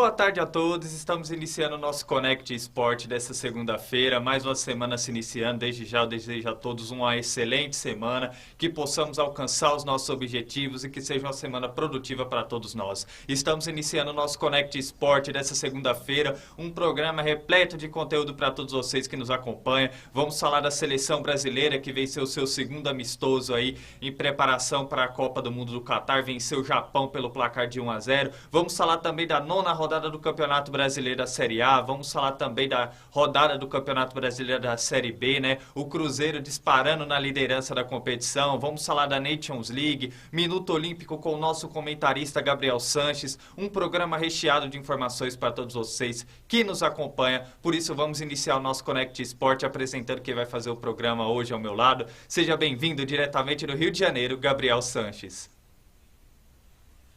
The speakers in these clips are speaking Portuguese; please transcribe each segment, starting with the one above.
Boa tarde a todos, estamos iniciando o nosso Connect Sport dessa segunda-feira, mais uma semana se iniciando. Desde já eu desejo a todos uma excelente semana, que possamos alcançar os nossos objetivos e que seja uma semana produtiva para todos nós. Estamos iniciando o nosso Connect Sport dessa segunda-feira, um programa repleto de conteúdo para todos vocês que nos acompanham. Vamos falar da seleção brasileira que venceu o seu segundo amistoso aí em preparação para a Copa do Mundo do Catar, venceu o Japão pelo placar de 1-0. Vamos falar também da nona rodada do Campeonato Brasileiro da Série A, vamos falar também da rodada do Campeonato Brasileiro da Série B, né? O Cruzeiro disparando na liderança da competição, vamos falar da Nations League, Minuto Olímpico com o nosso comentarista Gabriel Sanches, um programa recheado de informações para todos vocês que nos acompanham. Por isso vamos iniciar o nosso Connect Sport apresentando quem vai fazer o programa hoje ao meu lado. Seja bem-vindo diretamente do Rio de Janeiro, Gabriel Sanches.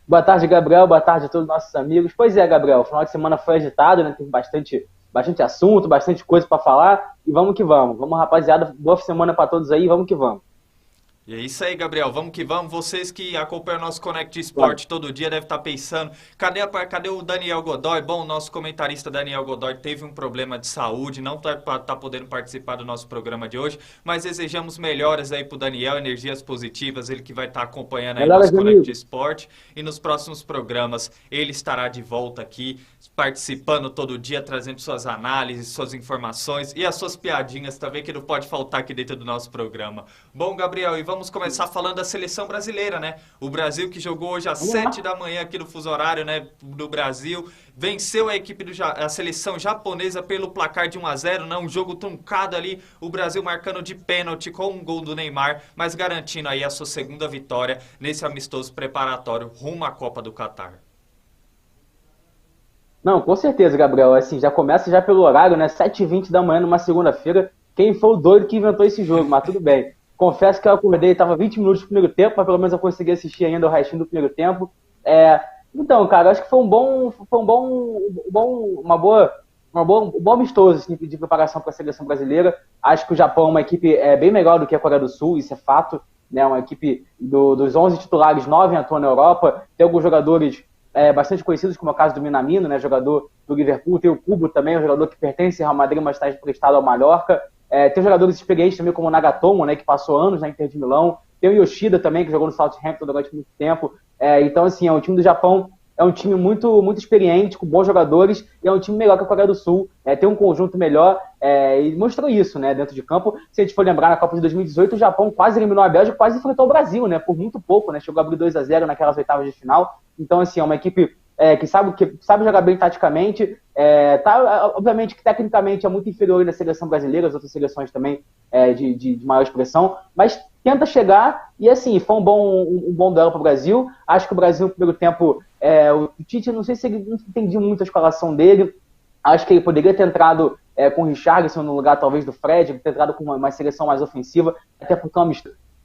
Boa tarde, Gabriel. Boa tarde a todos os nossos amigos. Pois é, Gabriel, o final de semana foi agitado, né? Teve bastante assunto, bastante coisa para falar. E vamos que vamos. Vamos, rapaziada. Boa semana para todos aí. Vamos que vamos. E é isso aí, Gabriel, vamos que vamos. Vocês que acompanham o nosso Connect Sport todo dia devem estar pensando, cadê o Daniel Godoy? Bom, o nosso comentarista Daniel Godoy teve um problema de saúde, não tá podendo participar do nosso programa de hoje, mas desejamos melhoras aí pro Daniel, energias positivas, ele que vai estar acompanhando aí o nosso Connect Sport. E nos próximos programas ele estará de volta aqui, participando todo dia, trazendo suas análises, suas informações e as suas piadinhas também, que não pode faltar aqui dentro do nosso programa. Bom, Gabriel, e vamos começar falando da seleção brasileira, né? O Brasil que jogou hoje às 7 da manhã aqui no fuso horário, né, do Brasil, venceu a seleção japonesa pelo placar de 1-0, né? Um jogo truncado ali, o Brasil marcando de pênalti com um gol do Neymar, mas garantindo aí a sua segunda vitória nesse amistoso preparatório rumo à Copa do Catar. Não, com certeza, Gabriel. Assim, já começa já pelo horário, né? 7h20 da manhã numa segunda-feira. Quem foi o doido que inventou esse jogo? Mas tudo bem. Confesso que eu acordei, estava 20 minutos do primeiro tempo, mas pelo menos eu consegui assistir ainda o restinho do primeiro tempo. Então, cara, acho que foi um bom amistoso assim, de preparação para a seleção brasileira. Acho que o Japão é uma equipe bem melhor do que a Coreia do Sul, isso é fato. Né? Uma equipe dos 11 titulares, 9 atuam na Europa. Tem alguns jogadores bastante conhecidos, como é o caso do Minamino, né? Jogador do Liverpool. Tem o Kubo também, um jogador que pertence ao Real Madrid, mas está emprestado ao Mallorca. Tem jogadores experientes também, como o Nagatomo, né, que passou anos na Inter de Milão. Tem o Yoshida também, que jogou no Southampton durante muito tempo. Então, assim, o time do Japão é um time muito, muito experiente, com bons jogadores, e é um time melhor que a Coreia do Sul. Tem um conjunto melhor, e mostrou isso, né, dentro de campo. Se a gente for lembrar, na Copa de 2018, o Japão quase eliminou a Bélgica, quase enfrentou o Brasil, né, por muito pouco, né, chegou a abrir 2-0 naquelas oitavas de final. Então, assim, é uma equipe que sabe jogar bem taticamente, obviamente que tecnicamente é muito inferior na seleção brasileira, as outras seleções também de maior expressão, mas tenta chegar, e assim, foi um bom duelo para o Brasil. Acho que o Brasil, no primeiro tempo, o Tite, não sei se ele não entendi muito a escalação dele, acho que ele poderia ter entrado com o Richarlison no lugar talvez do Fred, ter entrado com uma seleção mais ofensiva, até porque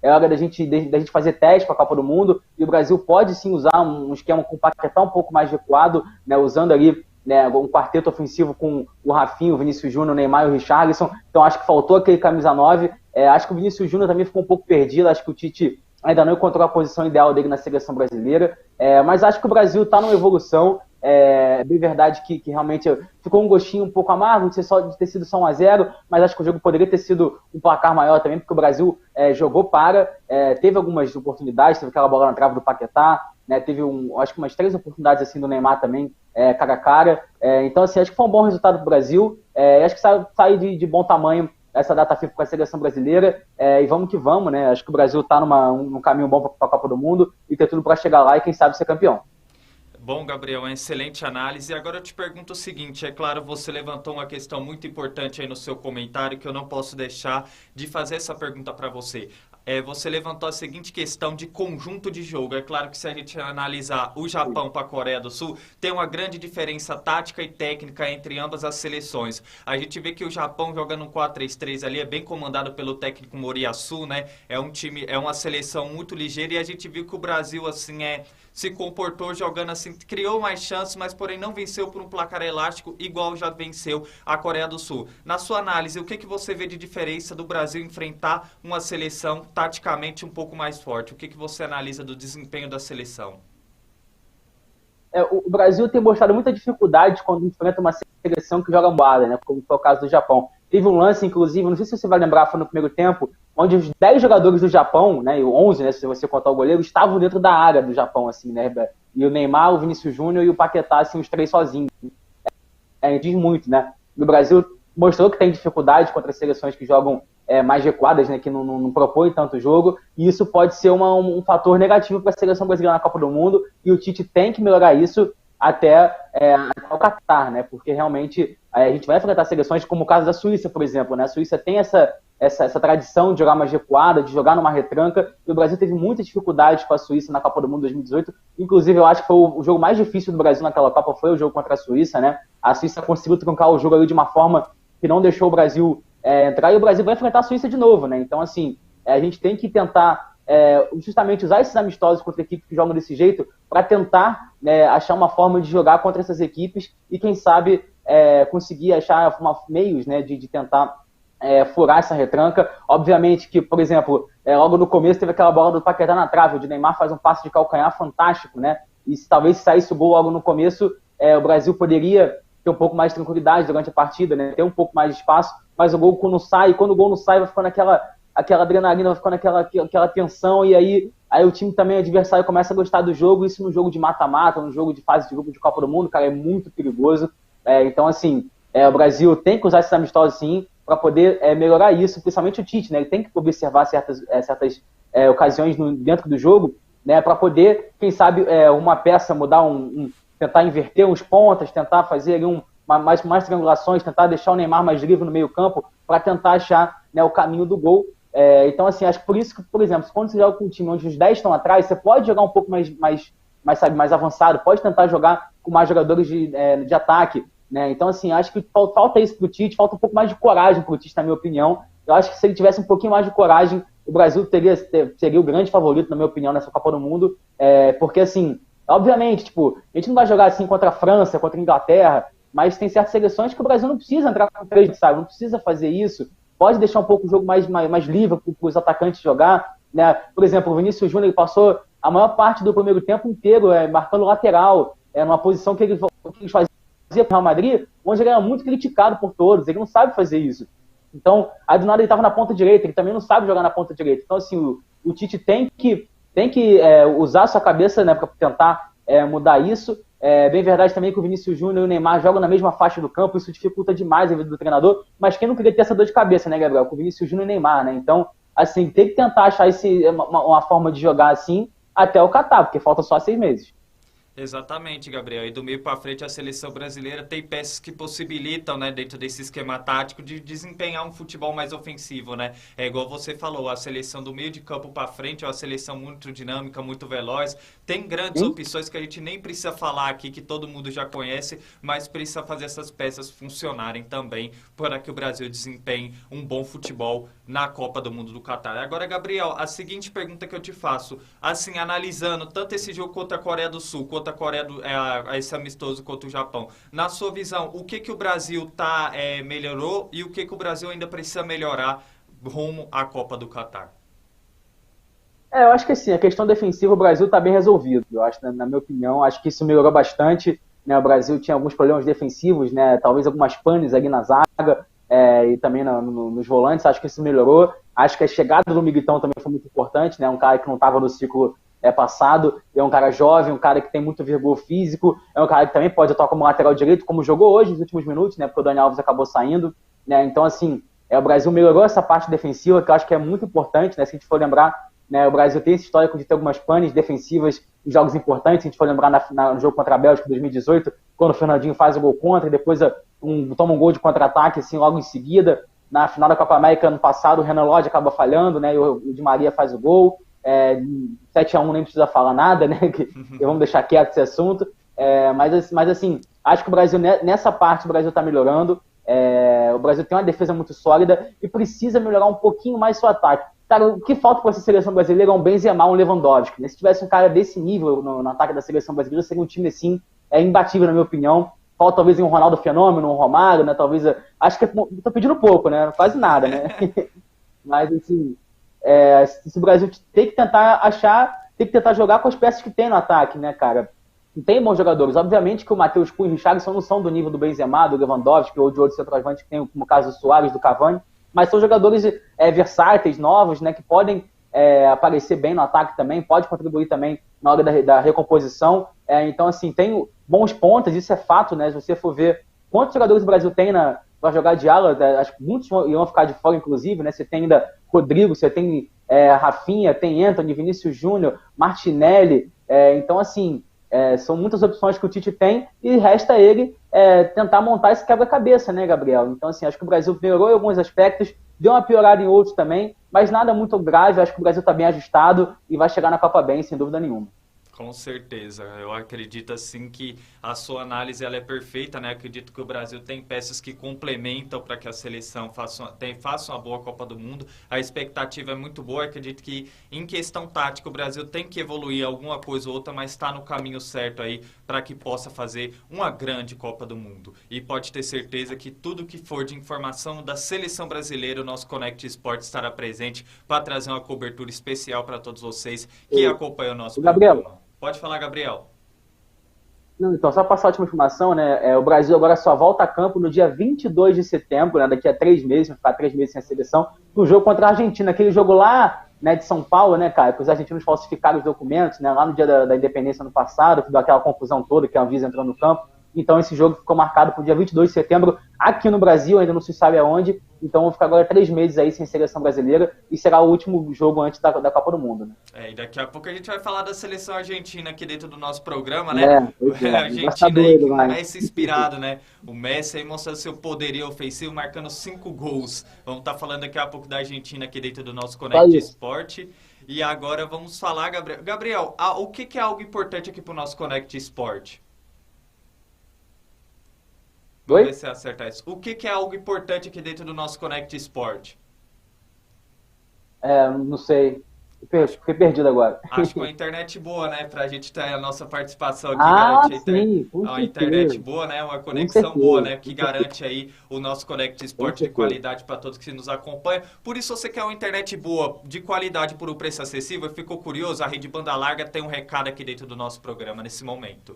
é hora da gente fazer teste para a Copa do Mundo, e o Brasil pode sim usar um esquema com o Paquetá um pouco mais recuado, né, usando ali, né, um quarteto ofensivo com o Rafinho, o Vinícius Júnior, o Neymar e o Richarlison. Então acho que faltou aquele camisa 9. Acho que o Vinícius Júnior também ficou um pouco perdido, acho que o Tite ainda não encontrou a posição ideal dele na seleção brasileira, mas acho que o Brasil está numa evolução. É bem verdade que realmente ficou um gostinho um pouco amargo de ter sido só 1-0, mas acho que o jogo poderia ter sido um placar maior também, porque o Brasil jogou teve algumas oportunidades, teve aquela bola na trave do Paquetá, né, teve acho que umas 3 oportunidades assim do Neymar também, cara a cara. Então, assim, acho que foi um bom resultado para o Brasil. Acho que sai de bom tamanho essa data FIFA com a seleção brasileira, e vamos que vamos, né? Acho que o Brasil está num caminho bom para a Copa do Mundo e ter tudo para chegar lá e quem sabe ser campeão. Bom, Gabriel, uma excelente análise. E agora eu te pergunto o seguinte, é claro, você levantou uma questão muito importante aí no seu comentário, que eu não posso deixar de fazer essa pergunta para você. Você levantou a seguinte questão de conjunto de jogo. É claro que se a gente analisar o Japão para a Coreia do Sul, tem uma grande diferença tática e técnica entre ambas as seleções. A gente vê que o Japão jogando um 4-3-3 ali é bem comandado pelo técnico Moriyasu, né? É uma seleção muito ligeira, e a gente viu que o Brasil, assim, se comportou jogando assim, criou mais chances, mas porém não venceu por um placar elástico, igual já venceu a Coreia do Sul. Na sua análise, o que você vê de diferença do Brasil enfrentar uma seleção taticamente um pouco mais forte? O que você analisa do desempenho da seleção? o Brasil tem mostrado muita dificuldade quando enfrenta uma seleção que joga bola, né? Como foi o caso do Japão. Teve um lance, inclusive, não sei se você vai lembrar, foi no primeiro tempo, onde os 10 jogadores do Japão, né, e o 11, né, se você contar o goleiro, estavam dentro da área do Japão, assim, né? E o Neymar, o Vinícius Júnior e o Paquetá, assim, os três sozinhos. Diz muito, né? O Brasil mostrou que tem dificuldade contra as seleções que jogam mais recuadas, né, que não propõem tanto jogo, e isso pode ser um fator negativo para a seleção brasileira na Copa do Mundo, e o Tite tem que melhorar isso até o Catar, né, porque realmente a gente vai enfrentar seleções como o caso da Suíça, por exemplo, né, a Suíça tem essa tradição de jogar mais recuada, de jogar numa retranca, e o Brasil teve muita dificuldade com a Suíça na Copa do Mundo 2018, inclusive eu acho que foi o jogo mais difícil do Brasil naquela Copa, foi o jogo contra a Suíça, né, a Suíça conseguiu truncar o jogo ali de uma forma que não deixou o Brasil entrar, e o Brasil vai enfrentar a Suíça de novo, né? Então, assim, a gente tem que tentar justamente usar esses amistosos contra equipes que jogam desse jeito para tentar achar uma forma de jogar contra essas equipes e, quem sabe, conseguir achar meios, né, de tentar furar essa retranca. Obviamente que, por exemplo, logo no começo teve aquela bola do Paquetá na trave, o Neymar faz um passe de calcanhar fantástico, né? E talvez se saísse o gol logo no começo, o Brasil poderia ter um pouco mais de tranquilidade durante a partida, né? Ter um pouco mais de espaço, mas o gol quando o gol não sai, vai ficando aquela adrenalina, vai ficando aquela tensão, e aí o time também adversário começa a gostar do jogo. Isso no jogo de mata-mata, no jogo de fase de grupo de Copa do Mundo, cara, é muito perigoso. Então, assim, o Brasil tem que usar esses amistosos, sim, para poder melhorar isso, principalmente o Tite, né? Ele tem que observar certas ocasiões dentro do jogo, né? Para poder, quem sabe, uma peça mudar tentar inverter uns pontas, tentar fazer ali mais triangulações, tentar deixar o Neymar mais livre no meio campo, para tentar achar, né, o caminho do gol. Então, assim, acho que por isso que, por exemplo, quando você joga com um time onde os 10 estão atrás, você pode jogar um pouco mais avançado, pode tentar jogar com mais jogadores de ataque, né? Então, assim, acho que falta isso pro Tite, falta um pouco mais de coragem pro Tite, na minha opinião. Eu acho que se ele tivesse um pouquinho mais de coragem, o Brasil seria o grande favorito, na minha opinião, nessa Copa do Mundo, porque, assim, obviamente, tipo, a gente não vai jogar assim contra a França, contra a Inglaterra, mas tem certas seleções que o Brasil não precisa entrar com 3, sabe? Não precisa fazer isso. Pode deixar um pouco o jogo mais livre para os atacantes jogar, né? Por exemplo, o Vinícius Júnior passou a maior parte do primeiro tempo inteiro marcando lateral, numa posição que ele fazia com o Real Madrid, onde ele era muito criticado por todos. Ele não sabe fazer isso. Então, aí do nada ele estava na ponta direita, ele também não sabe jogar na ponta direita. Então, assim, o Tite tem que usar a sua cabeça, né, para tentar mudar isso. Bem verdade também que o Vinícius Júnior e o Neymar jogam na mesma faixa do campo, isso dificulta demais a vida do treinador, mas quem não queria ter essa dor de cabeça, né, Gabriel? Com o Vinícius Júnior e o Neymar, né? Então, assim, tem que tentar achar uma forma de jogar assim até o Catar, porque falta só 6 meses. Exatamente, Gabriel. E do meio para frente a seleção brasileira tem peças que possibilitam, né, dentro desse esquema tático, de desempenhar um futebol mais ofensivo, né? É igual você falou, a seleção do meio de campo para frente é uma seleção muito dinâmica, muito veloz. Tem grandes opções que a gente nem precisa falar aqui, que todo mundo já conhece, mas precisa fazer essas peças funcionarem também para que o Brasil desempenhe um bom futebol na Copa do Mundo do Catar. Agora, Gabriel, a seguinte pergunta que eu te faço, assim, analisando tanto esse jogo contra a Coreia do Sul, quanto a Coreia esse amistoso contra o Japão. Na sua visão, o que o Brasil melhorou e o que o Brasil ainda precisa melhorar rumo à Copa do Catar? Eu acho que assim, a questão defensiva o Brasil está bem resolvido. Eu acho, na minha opinião, acho que isso melhorou bastante, né? O Brasil tinha alguns problemas defensivos, né? Talvez algumas panes ali na zaga e também nos volantes. Acho que isso melhorou. Acho que a chegada do Militão também foi muito importante, né? Um cara que não estava no ciclo passado, é um cara jovem, um cara que tem muito vigor físico, é um cara que também pode atuar como lateral direito, como jogou hoje nos últimos minutos, né? Porque o Dani Alves acabou saindo, né? Então, assim, o Brasil melhorou essa parte defensiva, que eu acho que é muito importante, né? Se a gente for lembrar, né, o Brasil tem esse histórico de ter algumas panes defensivas em jogos importantes. Se a gente for lembrar no jogo contra a Bélgica em 2018, quando o Fernandinho faz o gol contra e depois toma um gol de contra-ataque assim, logo em seguida. Na final da Copa América ano passado, o Renan Lodge acaba falhando, né, e o Di Maria faz o gol. 7-1 nem precisa falar nada, né, que vamos deixar quieto esse assunto. Mas assim, acho que o Brasil, nessa parte, o Brasil está melhorando. O Brasil tem uma defesa muito sólida e precisa melhorar um pouquinho mais seu ataque. Cara, o que falta para essa seleção brasileira é um Benzema, um Lewandowski, né? Se tivesse um cara desse nível no ataque da seleção brasileira, seria um time, assim, imbatível, na minha opinião. Falta, talvez, um Ronaldo Fenômeno, um Romário, né? Talvez, acho que tô pedindo pouco, né? Quase nada, né? Mas, assim, o Brasil tem que tentar jogar com as peças que tem no ataque, né, cara? tem bons jogadores. Obviamente que o Matheus Cunha e o Richarlison não são do nível do Benzema, do Lewandowski ou de outros centroavantes que tem, como o caso do Suárez, do Cavani, mas são jogadores versáteis, novos, né, que podem aparecer bem no ataque também, pode contribuir também na hora da recomposição. Então, assim, tem bons pontas, isso é fato, né? Se você for ver quantos jogadores o Brasil tem para jogar de ala, acho que muitos irão ficar de fora, inclusive, né? Você tem ainda Rodrigo, você tem Rafinha, tem Antony, Vinícius Júnior, Martinelli. Então, assim, são muitas opções que o Tite tem e resta ele tentar montar esse quebra-cabeça, né, Gabriel? Então, assim, acho que o Brasil melhorou em alguns aspectos, deu uma piorada em outros também, mas nada muito grave. Acho que o Brasil está bem ajustado e vai chegar na Copa bem, sem dúvida nenhuma. Com certeza, eu acredito assim que a sua análise ela é perfeita, né? Acredito que o Brasil tem peças que complementam para que a seleção faça uma boa Copa do Mundo. A expectativa é muito boa, acredito que em questão tática o Brasil tem que evoluir alguma coisa ou outra, mas está no caminho certo aí para que possa fazer uma grande Copa do Mundo. E pode ter certeza que tudo que for de informação da seleção brasileira, o nosso Connect Esportes estará presente para trazer uma cobertura especial para todos vocês que acompanham o nosso programa. Pode falar, Gabriel. Não, então, só passar a última informação, né? O Brasil agora só volta a campo no dia 22 de setembro, né? Daqui a 3 meses, vai ficar 3 meses sem a seleção, no jogo contra a Argentina, aquele jogo lá, né, de São Paulo, né, cara, que os argentinos falsificaram os documentos, né, lá no dia da independência no passado, que deu aquela confusão toda, que a Anvisa entrou no campo. Então esse jogo ficou marcado para o dia 22 de setembro aqui no Brasil, ainda não se sabe aonde. Então vou ficar agora 3 meses aí sem seleção brasileira e será o último jogo antes da Copa do Mundo, né? E daqui a pouco a gente vai falar da seleção argentina aqui dentro do nosso programa, né? A Argentina aí que mais inspirado, né? O Messi aí mostrando seu poderio ofensivo, marcando 5 gols. Vamos estar falando daqui a pouco da Argentina aqui dentro do nosso Connect Esporte. E agora vamos falar, Gabriel. Gabriel, o que é algo importante aqui para o nosso Connect Esporte? Vamos ver se acertar isso. O que é algo importante aqui dentro do nosso Connect Sport? Não sei. Fiquei perdido agora. Acho que uma internet boa, né? Pra gente ter a nossa participação aqui. Sim, uma internet boa, né? Uma conexão boa, né? Que garante aí o nosso Connect Sport de qualidade para todos que nos acompanham. Por isso, você quer uma internet boa, de qualidade, por um preço acessível? Ficou curioso? A Rede Banda Larga tem um recado aqui dentro do nosso programa nesse momento.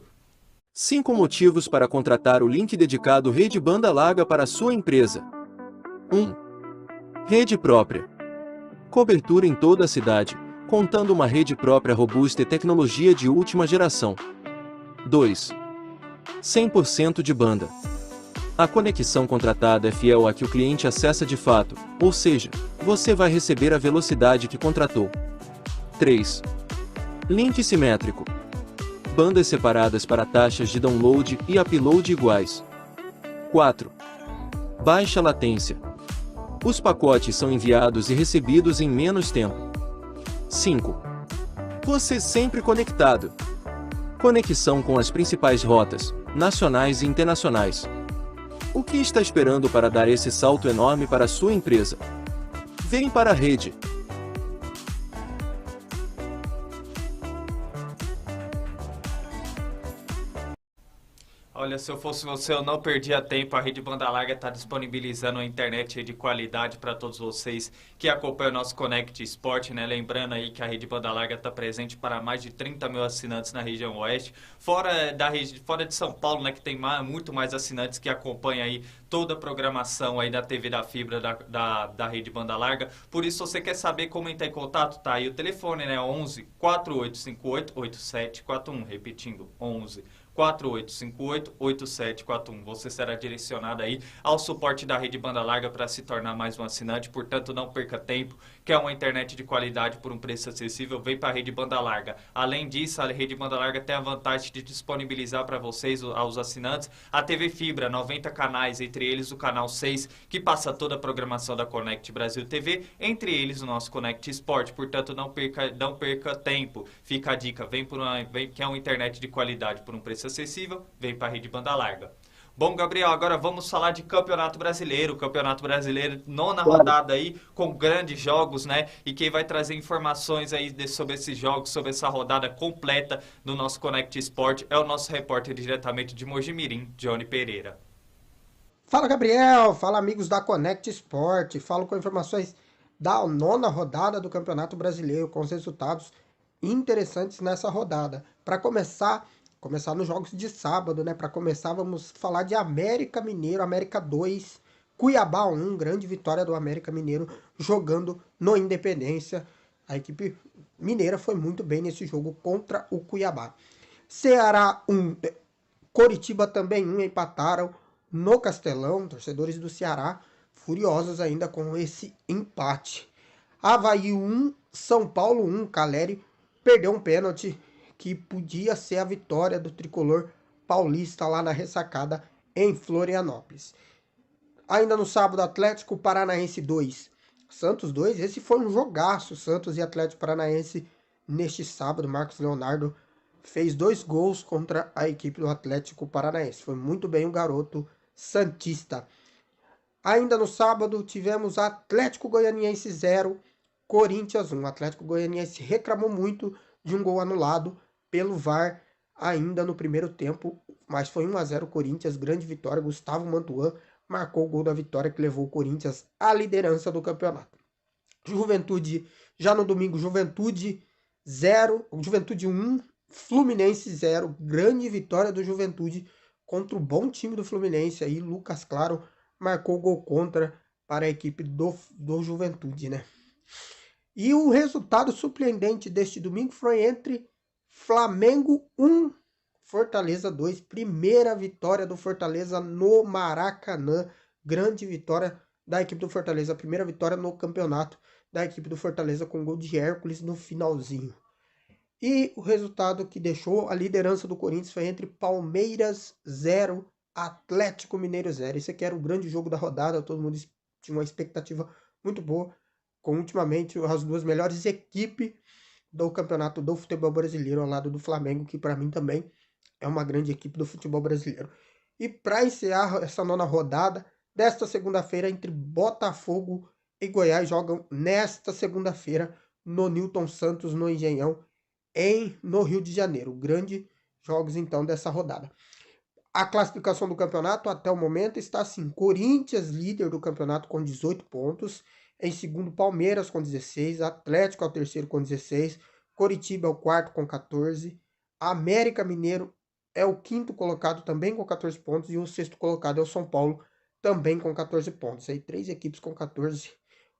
5 motivos para contratar o link dedicado Rede Banda Larga para a sua empresa. 1. Rede própria. Cobertura em toda a cidade, contando uma rede própria robusta e tecnologia de última geração. 2. 100% de banda. A conexão contratada é fiel à que o cliente acessa de fato, ou seja, você vai receber a velocidade que contratou. 3. Link simétrico. Bandas separadas para taxas de download e upload iguais. 4. Baixa latência. Os pacotes são enviados e recebidos em menos tempo. 5. Você sempre conectado. Conexão com as principais rotas, nacionais e internacionais. O que está esperando para dar esse salto enorme para a sua empresa? Vem para a rede. Olha, se eu fosse você, eu não perdia tempo. A Rede Banda Larga está disponibilizando a internet aí de qualidade para todos vocês que acompanham o nosso Connect Sport, né? Lembrando aí que a Rede Banda Larga está presente para mais de 30 mil assinantes na região oeste, fora de São Paulo, né? Que tem muito mais assinantes que acompanham aí toda a programação aí da TV da Fibra da Rede Banda Larga. Por isso, se você quer saber como entrar em contato, tá aí o telefone, né? 11 4858 8741, repetindo, 11 4858-8741. Você será direcionado aí ao suporte da Rede Banda Larga para se tornar mais um assinante. Portanto, não perca tempo. Quer uma internet de qualidade por um preço acessível? Vem para a Rede Banda Larga. Além disso, a Rede Banda Larga tem a vantagem de disponibilizar para vocês, aos assinantes, a TV Fibra, 90 canais, entre eles o canal 6, que passa toda a programação da Connect Brasil TV, entre eles o nosso Connect Sport. Portanto, não perca tempo. Fica a dica, quer uma internet de qualidade por um preço acessível, vem para a Rede Banda Larga. Bom, Gabriel, agora vamos falar de Campeonato Brasileiro. Campeonato Brasileiro, 9ª rodada aí, com grandes jogos, né? E quem vai trazer informações aí sobre esses jogos, sobre essa rodada completa do nosso Connect Sport é o nosso repórter diretamente de Mojimirim, Johnny Pereira. Fala, Gabriel. Fala, amigos da Connect Sport. Falo com informações da 9ª rodada do Campeonato Brasileiro, com os resultados interessantes nessa rodada. Para começar, começar nos jogos de sábado, né? Para começar, vamos falar de América Mineiro, América 2, Cuiabá 1, grande vitória do América Mineiro jogando no Independência. A equipe mineira foi muito bem nesse jogo contra o Cuiabá. Ceará 1, Coritiba também 1, empataram no Castelão. Torcedores do Ceará furiosos ainda com esse empate. Avaí 1, São Paulo 1, Caleri perdeu um pênalti que podia ser a vitória do tricolor paulista lá na ressacada em Florianópolis. Ainda no sábado, Atlético Paranaense 2, Santos 2. Esse foi um jogaço, Santos e Atlético Paranaense neste sábado. Marcos Leonardo fez 2 gols contra a equipe do Atlético Paranaense. Foi muito bem o garoto santista. Ainda no sábado, tivemos Atlético Goianiense 0, Corinthians 1. O Atlético Goianiense reclamou muito de um gol anulado pelo VAR ainda no primeiro tempo, mas foi 1-0 Corinthians, grande vitória. Gustavo Mantuan marcou o gol da vitória que levou o Corinthians à liderança do campeonato. Juventude, já no domingo, Juventude 0, Juventude 1, Fluminense 0, grande vitória do Juventude contra o bom time do Fluminense. Aí Lucas Claro marcou o gol contra para a equipe do Juventude, né? E o resultado surpreendente deste domingo foi entre Flamengo 1, Fortaleza 2. Primeira vitória do Fortaleza no Maracanã. Grande vitória da equipe do Fortaleza. Primeira vitória no campeonato da equipe do Fortaleza com gol de Hércules no finalzinho. E o resultado que deixou a liderança do Corinthians foi entre Palmeiras 0, Atlético Mineiro 0. Esse aqui era o grande jogo da rodada. Todo mundo tinha uma expectativa muito boa, com ultimamente as duas melhores equipes do campeonato do futebol brasileiro, ao lado do Flamengo, que para mim também é uma grande equipe do futebol brasileiro. E para encerrar essa 9ª rodada, desta segunda-feira, entre Botafogo e Goiás, jogam nesta segunda-feira no Newton Santos, no Engenhão, no Rio de Janeiro. Grandes jogos, então, dessa rodada. A classificação do campeonato até o momento está assim: Corinthians, líder do campeonato, com 18 pontos. Em segundo, Palmeiras com 16. Atlético é o terceiro com 16. Coritiba é o quarto com 14. América Mineiro é o quinto colocado também com 14 pontos. E o sexto colocado é o São Paulo, também com 14 pontos. Aí 3 equipes com 14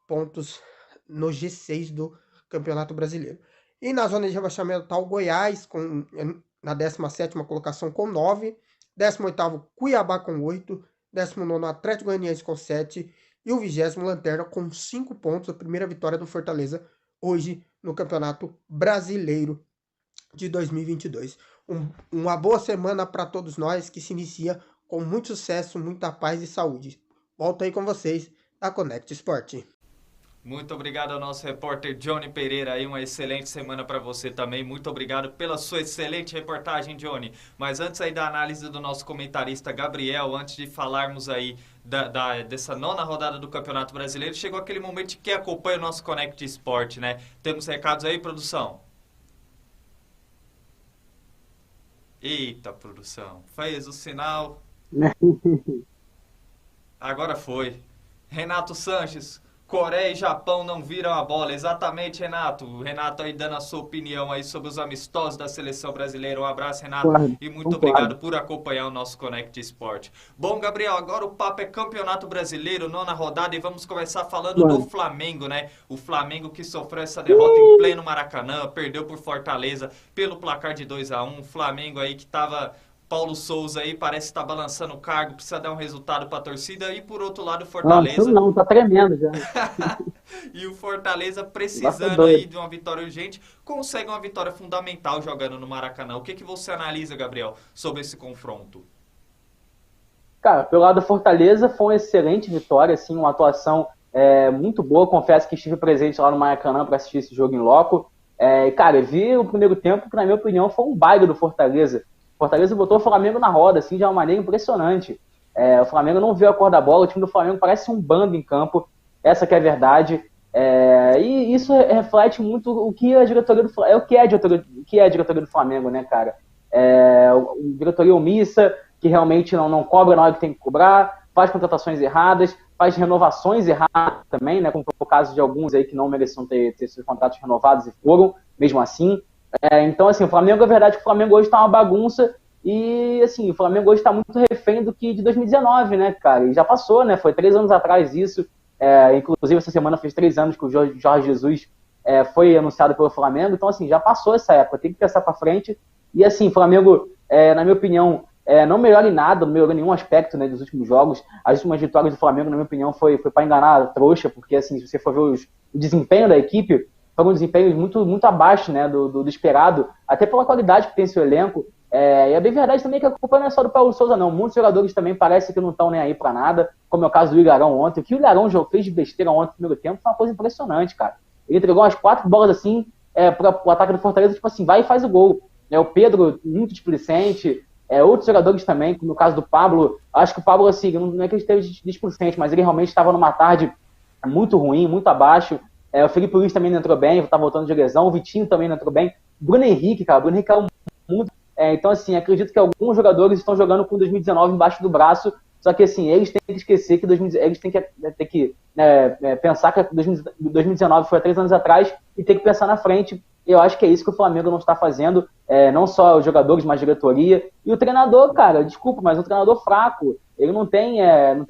pontos no G6 do Campeonato Brasileiro. E na zona de rebaixamento está o Goiás na 17ª colocação com 9. 18º Cuiabá com 8. 19º Atlético Goianiense com 7. E o 20º Lanterna com 5 pontos. A primeira vitória do Fortaleza hoje no Campeonato Brasileiro de 2022. Uma boa semana para todos nós, que se inicia com muito sucesso, muita paz e saúde. Volto aí com vocês da Connect Sport. Muito obrigado ao nosso repórter Johnny Pereira aí, uma excelente semana para você também. Muito obrigado pela sua excelente reportagem, Johnny. Mas antes aí da análise do nosso comentarista Gabriel, antes de falarmos aí dessa 9ª rodada do Campeonato Brasileiro, chegou aquele momento de quem acompanha o nosso Connect Sport, né? Temos recados aí, produção? Eita, produção, fez o sinal. Agora foi. Renato Sanches, Coreia e Japão não viram a bola. Exatamente, Renato. O Renato aí dando a sua opinião aí sobre os amistosos da seleção brasileira. Um abraço, Renato, e muito obrigado por acompanhar o nosso Connect Sport. Bom, Gabriel, agora o papo é Campeonato Brasileiro, 9ª rodada, e vamos começar falando do Flamengo, né? O Flamengo que sofreu essa derrota em pleno Maracanã, perdeu por Fortaleza pelo placar de 2-1. Flamengo aí que tava... Paulo Souza aí parece estar balançando o cargo, precisa dar um resultado para a torcida. E por outro lado, o Fortaleza... Não, tá tremendo já. E o Fortaleza precisando aí de uma vitória urgente, consegue uma vitória fundamental jogando no Maracanã. O que você analisa, Gabriel, sobre esse confronto? Cara, pelo lado do Fortaleza foi uma excelente vitória, assim, uma atuação muito boa. Confesso que estive presente lá no Maracanã para assistir esse jogo em loco. Cara, eu vi o primeiro tempo que, na minha opinião, foi um baile do Fortaleza. Fortaleza botou o Flamengo na roda, assim, de uma maneira impressionante. O Flamengo não viu a cor da bola, o time do Flamengo parece um bando em campo, essa que é a verdade. E isso reflete muito o que a diretoria do Flamengo, o que é a diretoria do Flamengo, né, cara? Diretoria omissa, que realmente não cobra na hora que tem que cobrar, faz contratações erradas, faz renovações erradas também, né, como foi o caso de alguns aí que não mereciam ter seus contratos renovados e foram, mesmo assim. Então, assim, o Flamengo, é verdade que o Flamengo hoje tá uma bagunça e, assim, o Flamengo hoje tá muito refém do que de 2019, né, cara? E já passou, né? Foi 3 anos atrás isso. Inclusive, essa semana fez 3 anos que o Jorge Jesus foi anunciado pelo Flamengo. Então, assim, já passou essa época. Tem que pensar pra frente. E, assim, o Flamengo, na minha opinião, não melhora em nada, não melhorou em nenhum aspecto, né, dos últimos jogos. As últimas vitórias do Flamengo, na minha opinião, foi para enganar a trouxa, porque, assim, se você for ver o desempenho da equipe, foram desempenhos muito, muito abaixo, né, do esperado, até pela qualidade que tem seu elenco. E é bem verdade também que a culpa não é só do Paulo Souza, não. Muitos jogadores também parecem que não estão nem aí para nada, como é o caso do Ilharão ontem. O que o Ilharão já fez de besteira ontem no primeiro tempo foi uma coisa impressionante, cara. Ele entregou umas 4 bolas assim para o ataque do Fortaleza, tipo assim, vai e faz o gol. O Pedro, muito displicente, outros jogadores também, no caso do Pablo, acho que o Pablo, assim, não é que ele esteve displicente, mas ele realmente estava numa tarde muito ruim, muito abaixo. O Felipe Luiz também não entrou bem, tá voltando de lesão, o Vitinho também não entrou bem. Bruno Henrique, cara, o Bruno Henrique caiu muito. Então, assim, acredito que alguns jogadores estão jogando com 2019 embaixo do braço, só que, assim, eles têm que esquecer que eles têm que pensar que 2019 foi há 3 anos atrás e tem que pensar na frente. Eu acho que é isso que o Flamengo não está fazendo, não só os jogadores, mas a diretoria. E o treinador, cara, desculpa, mas é um treinador fraco. Ele não tem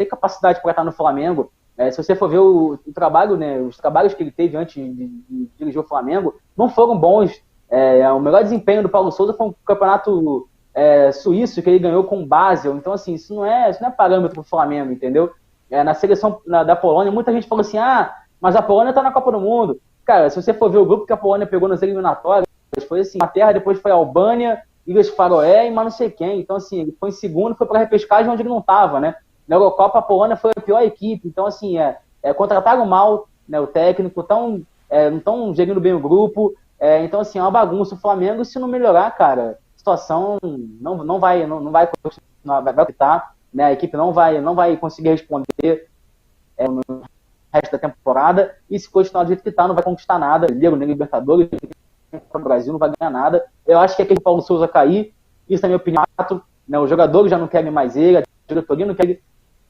capacidade para estar no Flamengo. Se você for ver o trabalho, né, os trabalhos que ele teve antes de dirigir o Flamengo, não foram bons. O melhor desempenho do Paulo Souza foi um campeonato suíço que ele ganhou com o Basel. Então, assim, isso não é parâmetro para o Flamengo, entendeu? Na seleção da Polônia, muita gente falou assim, mas a Polônia está na Copa do Mundo. Cara, se você for ver o grupo que a Polônia pegou nas eliminatórias, foi assim, a Terra, depois foi a Albânia, Ilhas Faroé e mais não sei quem. Então, assim, ele foi em segundo, foi para a repescagem onde ele não estava, né? Na Eurocopa, a Polônia foi a pior equipe. Então, assim, contrataram mal, né, o técnico, não estão gerindo bem o grupo. Então, assim, é uma bagunça. O Flamengo, se não melhorar, cara, a situação não vai continuar, vai quitar, né? A equipe não vai conseguir responder no resto da temporada, e se continuar do jeito que está, não vai conquistar nada, nem Libertadores, o Brasil não vai ganhar nada. Eu acho que é que o Paulo Souza cair, isso é a minha opinião, né? Os jogadores já não querem mais ele, a diretoria não quer,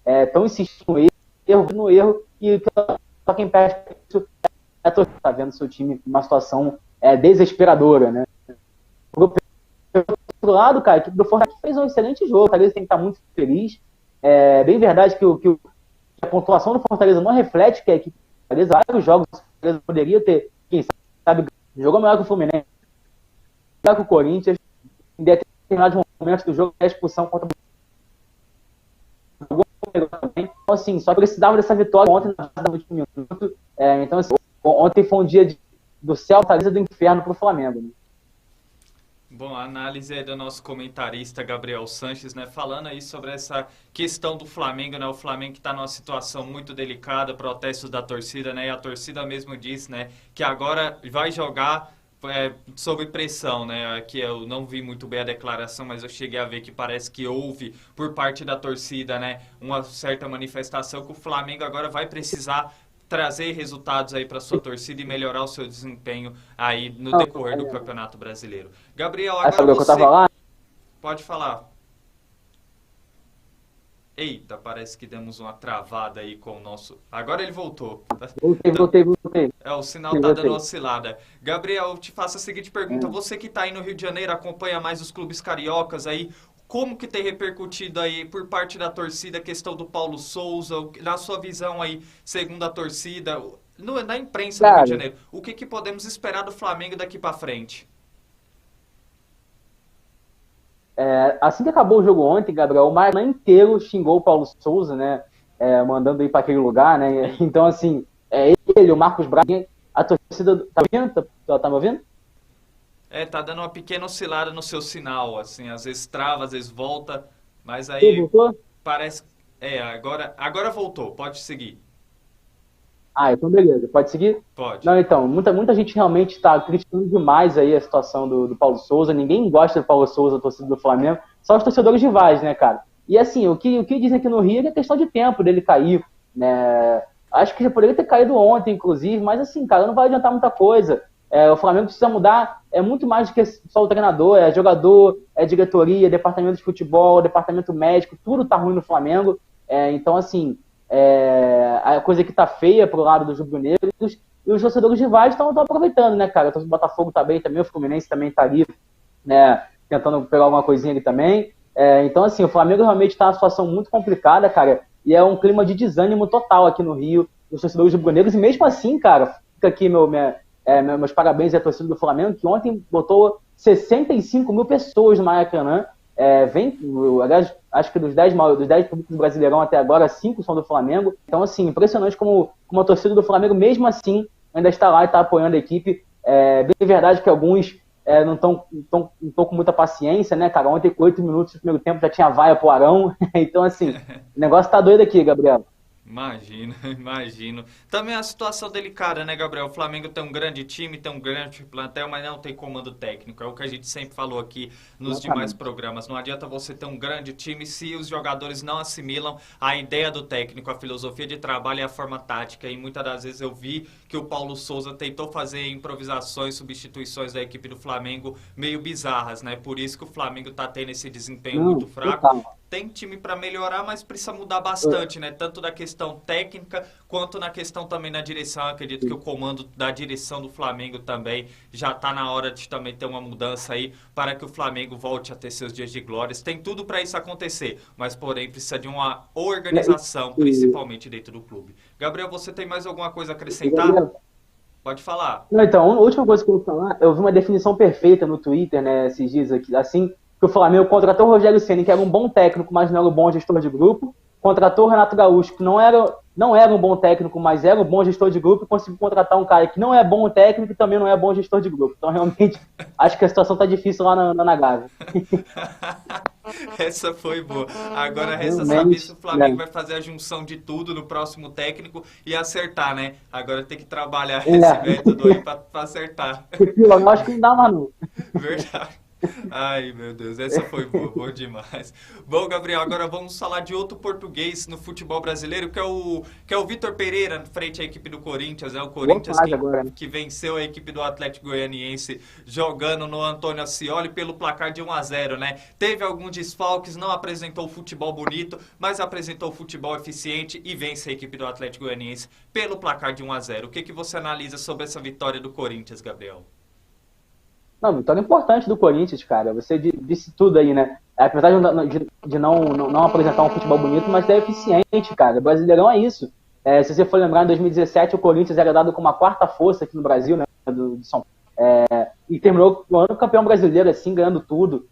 estão insistindo no erro, e só quem perde isso está vendo seu time numa situação desesperadora, né? Por outro lado, cara, a equipe do Fortaleza fez um excelente jogo, o Fortaleza tem que estar muito feliz. É bem verdade que a pontuação do Fortaleza não reflete que a equipe do Fortaleza, vários jogos o Fortaleza poderia ter, quem sabe, jogou melhor que o Fluminense, melhor que o Corinthians, em determinados momentos do jogo, a expulsão contra o também. Então, assim, só precisava dessa vitória ontem na última minuto. Então, assim, ontem foi um dia do céu, Fortaleza do inferno para o Flamengo, né? Bom, a análise aí do nosso comentarista Gabriel Sanches, né, falando aí sobre essa questão do Flamengo, né, o Flamengo que está numa situação muito delicada, protestos da torcida, né, e a torcida mesmo disse, né, que agora vai jogar sob pressão, né, que eu não vi muito bem a declaração, mas eu cheguei a ver que parece que houve por parte da torcida, né, uma certa manifestação que o Flamengo agora vai precisar trazer resultados aí para sua torcida e melhorar o seu desempenho aí no decorrer do Campeonato Brasileiro. Gabriel, agora você... Pode falar. Eita, parece que demos uma travada aí com o nosso... Agora ele voltou. Voltei. O sinal tá dando oscilada. Gabriel, eu te faço a seguinte pergunta. Você que tá aí no Rio de Janeiro, acompanha mais os clubes cariocas aí, como que tem repercutido aí por parte da torcida a questão do Paulo Souza, na sua visão aí, segundo a torcida, na imprensa do Rio de Janeiro, o que podemos esperar do Flamengo daqui para frente? Assim que acabou o jogo ontem, Gabriel, o Maracanã inteiro xingou o Paulo Souza, né, mandando ir para aquele lugar, né, então assim, ele, o Marcos Braz, a torcida, tá me ouvindo? Tá dando uma pequena oscilada no seu sinal, assim, às vezes trava, às vezes volta, mas aí voltou? Parece... agora voltou, pode seguir. Então beleza, pode seguir? Pode. Não, então, muita gente realmente está criticando demais aí a situação do Paulo Souza, ninguém gosta do Paulo Souza, a torcida do Flamengo, só os torcedores rivais, né, cara? E assim, o que dizem aqui no Rio é que é questão de tempo dele cair, né? Acho que já poderia ter caído ontem, inclusive, mas assim, cara, não vai adiantar muita coisa. O Flamengo precisa mudar, muito mais do que só o treinador, jogador, diretoria, departamento de futebol, departamento médico, tudo tá ruim no Flamengo. Então, assim, a coisa que tá feia pro lado dos rubro-negros e os torcedores rivais estão aproveitando, né, cara? O Botafogo tá bem também, o Fluminense também tá ali, né, tentando pegar alguma coisinha ali também. Então, assim, o Flamengo realmente está numa situação muito complicada, cara, e é um clima de desânimo total aqui no Rio, os torcedores rubro-negros, e mesmo assim, cara, fica aqui meus parabéns à torcida do Flamengo, que ontem botou 65 mil pessoas no Maracanã. Aliás, acho que dos 10 públicos do Brasileirão até agora, 5 são do Flamengo. Então, assim, impressionante como a torcida do Flamengo, mesmo assim, ainda está lá e está apoiando a equipe. Bem verdade que alguns não estão com muita paciência, né, cara? Ontem, com 8 minutos do primeiro tempo, já tinha vaia pro Arão. Então, assim, o negócio tá doido aqui, Gabriel. Imagino. Também a situação delicada, né, Gabriel? O Flamengo tem um grande time, tem um grande plantel, mas não tem comando técnico. É o que a gente sempre falou aqui nos demais programas. Não adianta você ter um grande time se os jogadores não assimilam a ideia do técnico, a filosofia de trabalho e a forma tática. E muitas das vezes eu vi que o Paulo Souza tentou fazer improvisações, substituições da equipe do Flamengo meio bizarras, né? Por isso que o Flamengo tá tendo esse desempenho muito fraco. Tem time para melhorar, mas precisa mudar bastante, né? Tanto da questão técnica, quanto na questão também na direção. Eu acredito que o comando da direção do Flamengo também já está na hora de também ter uma mudança aí para que o Flamengo volte a ter seus dias de glórias. Tem tudo para isso acontecer, mas porém precisa de uma organização, principalmente dentro do clube. Gabriel, você tem mais alguma coisa a acrescentar? Pode falar. Não, então, a última coisa que eu vou falar, eu vi uma definição perfeita no Twitter, né, esses dias aqui, assim, que o Flamengo contratou o Rogério Ceni, que era um bom técnico, mas não era um bom gestor de grupo. Contratou o Renato Gaúcho, que não era um bom técnico, mas era um bom gestor de grupo. E conseguiu contratar um cara que não é bom técnico e também não é bom gestor de grupo. Então, realmente, acho que a situação tá difícil lá na Gávea. Essa foi boa. Agora resta saber se o Flamengo vai fazer a junção de tudo no próximo técnico e acertar, né? Agora tem que trabalhar esse método aí pra acertar. Eu acho que não dá mais não. Verdade. Ai, meu Deus, essa foi boa, boa demais. Bom, Gabriel, agora vamos falar de outro português no futebol brasileiro, que é o Vitor Pereira, frente à equipe do Corinthians. O Corinthians que venceu a equipe do Atlético Goianiense jogando no Antônio Ascioli pelo placar de 1-0, né? Teve alguns desfalques, não apresentou futebol bonito, mas apresentou futebol eficiente e vence a equipe do Atlético Goianiense pelo placar de 1-0. O que você analisa sobre essa vitória do Corinthians, Gabriel? Não, vitória importante do Corinthians, cara. Você disse tudo aí, né? Apesar de não apresentar um futebol bonito, mas é eficiente, cara. O Brasileirão é isso. Se você for lembrar, em 2017 o Corinthians era dado como a quarta força aqui no Brasil, né? De São Paulo. E terminou o ano campeão brasileiro, assim, ganhando tudo.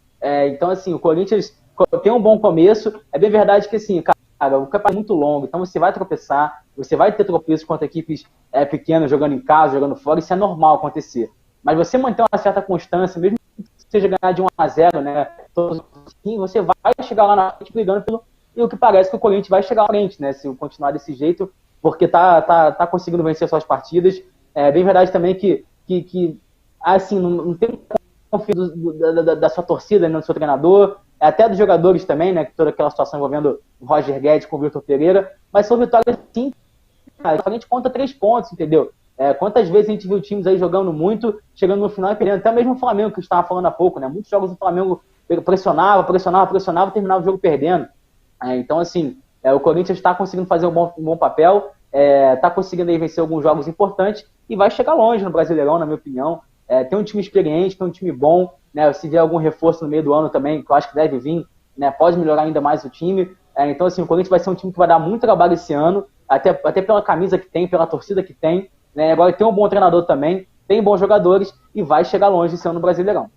Então, assim, o Corinthians tem um bom começo. É bem verdade que, assim, cara, o campeonato é muito longo, então você vai tropeçar, você vai ter tropeços contra equipes pequenas, jogando em casa, jogando fora, isso é normal acontecer. Mas você manter uma certa constância, mesmo que seja ganhar de 1-0, né? Você vai chegar lá na frente brigando pelo. E o que parece que o Corinthians vai chegar à frente, né? Se continuar desse jeito, porque tá conseguindo vencer suas partidas. É bem verdade também que assim, não tem confiança da sua torcida, né, do seu treinador, até dos jogadores também, né? Toda aquela situação envolvendo o Roger Guedes com o Vitor Pereira. Mas são vitórias sim, a gente conta 3 pontos, entendeu? Quantas vezes a gente viu times aí jogando muito, chegando no final e perdendo, até mesmo o Flamengo, que eu estava falando há pouco, né? Muitos jogos do Flamengo pressionava, terminava o jogo perdendo. Então, assim, o Corinthians está conseguindo fazer um bom papel, está conseguindo aí vencer alguns jogos importantes e vai chegar longe no Brasileirão, na minha opinião. Tem um time experiente, tem um time bom, né? Se vier algum reforço no meio do ano também, que eu acho que deve vir, né? Pode melhorar ainda mais o time. Então, assim, o Corinthians vai ser um time que vai dar muito trabalho esse ano, até pela camisa que tem, pela torcida que tem. Agora tem um bom treinador também, tem bons jogadores e vai chegar longe esse ano no Brasileirão.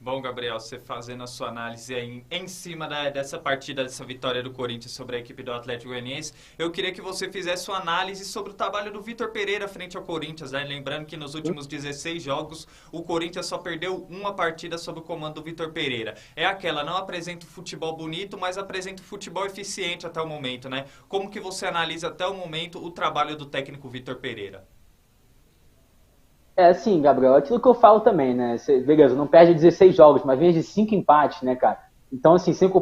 Bom, Gabriel, você fazendo a sua análise aí em cima dessa partida, dessa vitória do Corinthians sobre a equipe do Atlético Goianiense, eu queria que você fizesse uma análise sobre o trabalho do Vitor Pereira frente ao Corinthians, né? Lembrando que nos últimos 16 jogos, o Corinthians só perdeu uma partida sob o comando do Vitor Pereira. É aquela, não apresenta futebol bonito, mas apresenta futebol eficiente até o momento, né? Como que você analisa até o momento o trabalho do técnico Vitor Pereira? Sim, Gabriel, é aquilo que eu falo também, né? Beleza, não perde 16 jogos, mas vem de 5 empates, né, cara? Então, assim, 5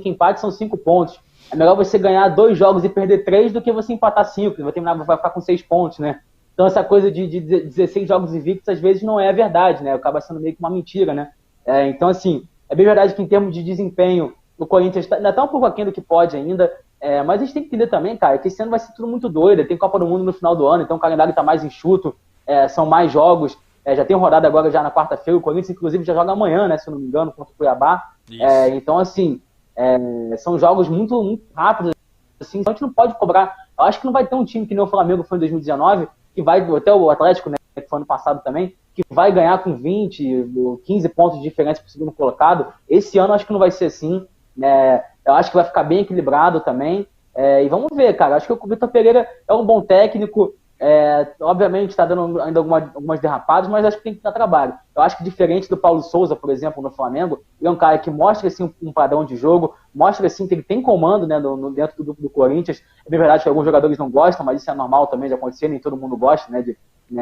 empates são 5 pontos. É melhor você ganhar 2 jogos e perder 3 do que você empatar 5, vai ficar com 6 pontos, né? Então, essa coisa de 16 jogos invictos, às vezes, não é verdade, né? Acaba sendo meio que uma mentira, né? Então, assim, é bem verdade que em termos de desempenho, o Corinthians ainda está um pouco aquém do que pode ainda. Mas a gente tem que entender também, cara, que esse ano vai ser tudo muito doido. Tem Copa do Mundo no final do ano, então o calendário está mais enxuto, são mais jogos. Já tem rodada agora já na quarta-feira, o Corinthians inclusive já joga amanhã, né, se eu não me engano, contra o Cuiabá. Então, assim, são jogos muito, muito rápidos, assim, então a gente não pode cobrar. Eu acho que não vai ter um time que nem o Flamengo foi em 2019, que vai, até o Atlético, né, que foi ano passado também, que vai ganhar com 20, 15 pontos de diferença para o segundo colocado. Esse ano eu acho que não vai ser assim, né? Eu acho que vai ficar bem equilibrado também. E vamos ver, cara. Acho que o Vitor Pereira é um bom técnico. Obviamente está dando ainda algumas derrapadas, mas acho que tem que dar trabalho. Eu acho que diferente do Paulo Souza, por exemplo, no Flamengo, ele é um cara que mostra assim, um padrão de jogo, mostra assim, que ele tem comando, né, dentro do grupo do Corinthians. É verdade que alguns jogadores não gostam, mas isso é normal também de acontecer, nem todo mundo gosta, né,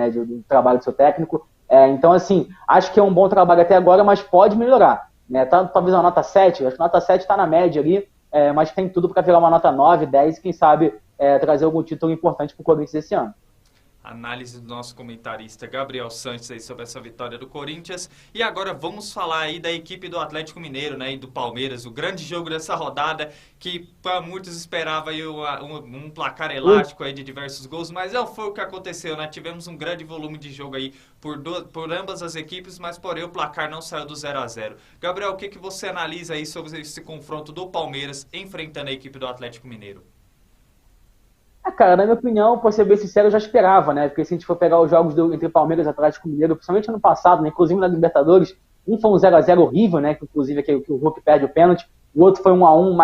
do trabalho do seu técnico. Então, assim, acho que é um bom trabalho até agora, mas pode melhorar. Né? Talvez uma nota 7, acho que a nota 7 está na média ali, mas tem tudo para virar uma nota 9, 10 e quem sabe trazer algum título importante para o Corinthians esse ano. Análise do nosso comentarista Gabriel Santos aí sobre essa vitória do Corinthians. E agora vamos falar aí da equipe do Atlético Mineiro, né, e do Palmeiras, o grande jogo dessa rodada, que para muitos esperava aí um placar elástico aí de diversos gols, mas não foi o que aconteceu, né? Tivemos um grande volume de jogo aí por ambas as equipes, mas porém o placar não saiu do 0-0. Gabriel, o que você analisa aí sobre esse confronto do Palmeiras enfrentando a equipe do Atlético Mineiro? Cara, na minha opinião, pra ser bem sincero, eu já esperava, né? Porque se a gente for pegar os jogos entre Palmeiras e Atlético Mineiro, principalmente ano passado, né? Inclusive na Libertadores, um foi um 0-0 horrível, né? Que inclusive é que o Hulk perde o pênalti, o outro foi 1-1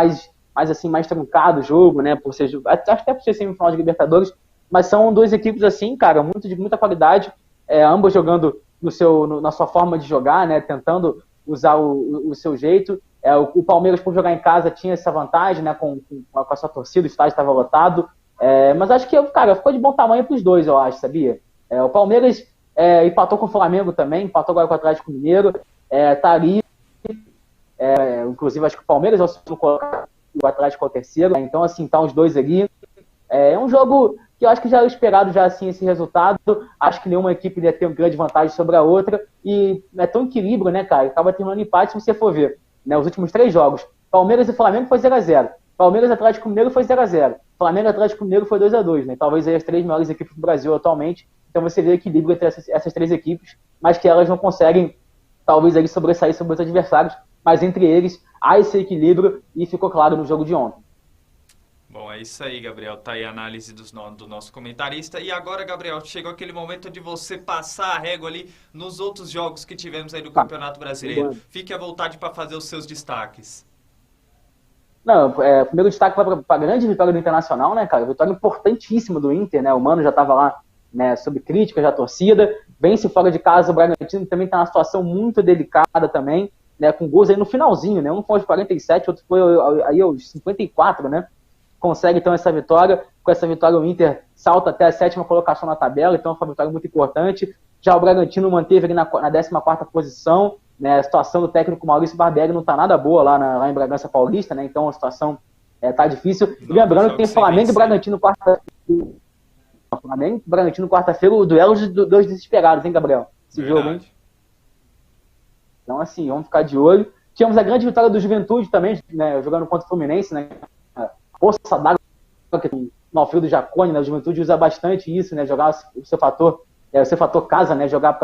mais truncado o jogo, né? Até por ser semifinal de Libertadores, mas são duas equipes assim, cara, de muita qualidade, ambas jogando na sua forma de jogar, né? Tentando usar o seu jeito. O Palmeiras, por jogar em casa, tinha essa vantagem, né? Com a sua torcida, o estádio estava lotado. Mas acho que, cara, ficou de bom tamanho para os dois, eu acho, sabia? O Palmeiras empatou com o Flamengo também, empatou agora com o Atlético Mineiro, tá ali, inclusive acho que o Palmeiras é o segundo colocado, o Atlético é o terceiro, então assim, tá os dois ali. É um jogo que eu acho que já era esperado já assim esse resultado, acho que nenhuma equipe ia ter uma grande vantagem sobre a outra, e é tão equilíbrio, né, cara, acaba terminando empate se você for ver, né, os últimos 3 jogos, Palmeiras e Flamengo foi 0-0, Palmeiras e Atlético Mineiro foi 0-0. Flamengo e Atlético Mineiro foi 2-2, né? Talvez aí as 3 maiores equipes do Brasil atualmente. Então você vê o equilíbrio entre essas 3 equipes, mas que elas não conseguem, talvez, ali sobressair sobre os adversários. Mas entre eles há esse equilíbrio e ficou claro no jogo de ontem. Bom, é isso aí, Gabriel. Tá aí a análise do nosso comentarista. E agora, Gabriel, chegou aquele momento de você passar a régua ali nos outros jogos que tivemos aí do Campeonato Brasileiro. Fique à vontade para fazer os seus destaques. Não, primeiro destaque para a grande vitória do Internacional, né, cara? Vitória importantíssima do Inter, né? O Mano já estava lá, né, sob críticas da torcida. Vence fora de casa, o Bragantino também está numa situação muito delicada também, né? Com gols aí no finalzinho, né? Um foi aos 47, outro foi aí aos 54, né? Consegue então essa vitória. Com essa vitória o Inter salta até a 7ª colocação na tabela, então foi uma vitória muito importante. Já o Bragantino manteve ali na 14ª posição. Né, a situação do técnico Maurício Barbieri não está nada boa lá em Bragança Paulista, né, então a situação está difícil. E lembrando que tem Flamengo e Bragantino quarta-feira. Flamengo e Bragantino quarta-feira, o duelo dos dois desesperados, hein, Gabriel? Esse jogo, hein? Então, assim, vamos ficar de olho. Tivemos a grande vitória do Juventude também, né, jogando contra o Fluminense, né? Força d'água no Alfredo do Jaconi, né? O Juventude usa bastante isso, né? Jogar o seu fator casa, né? Jogar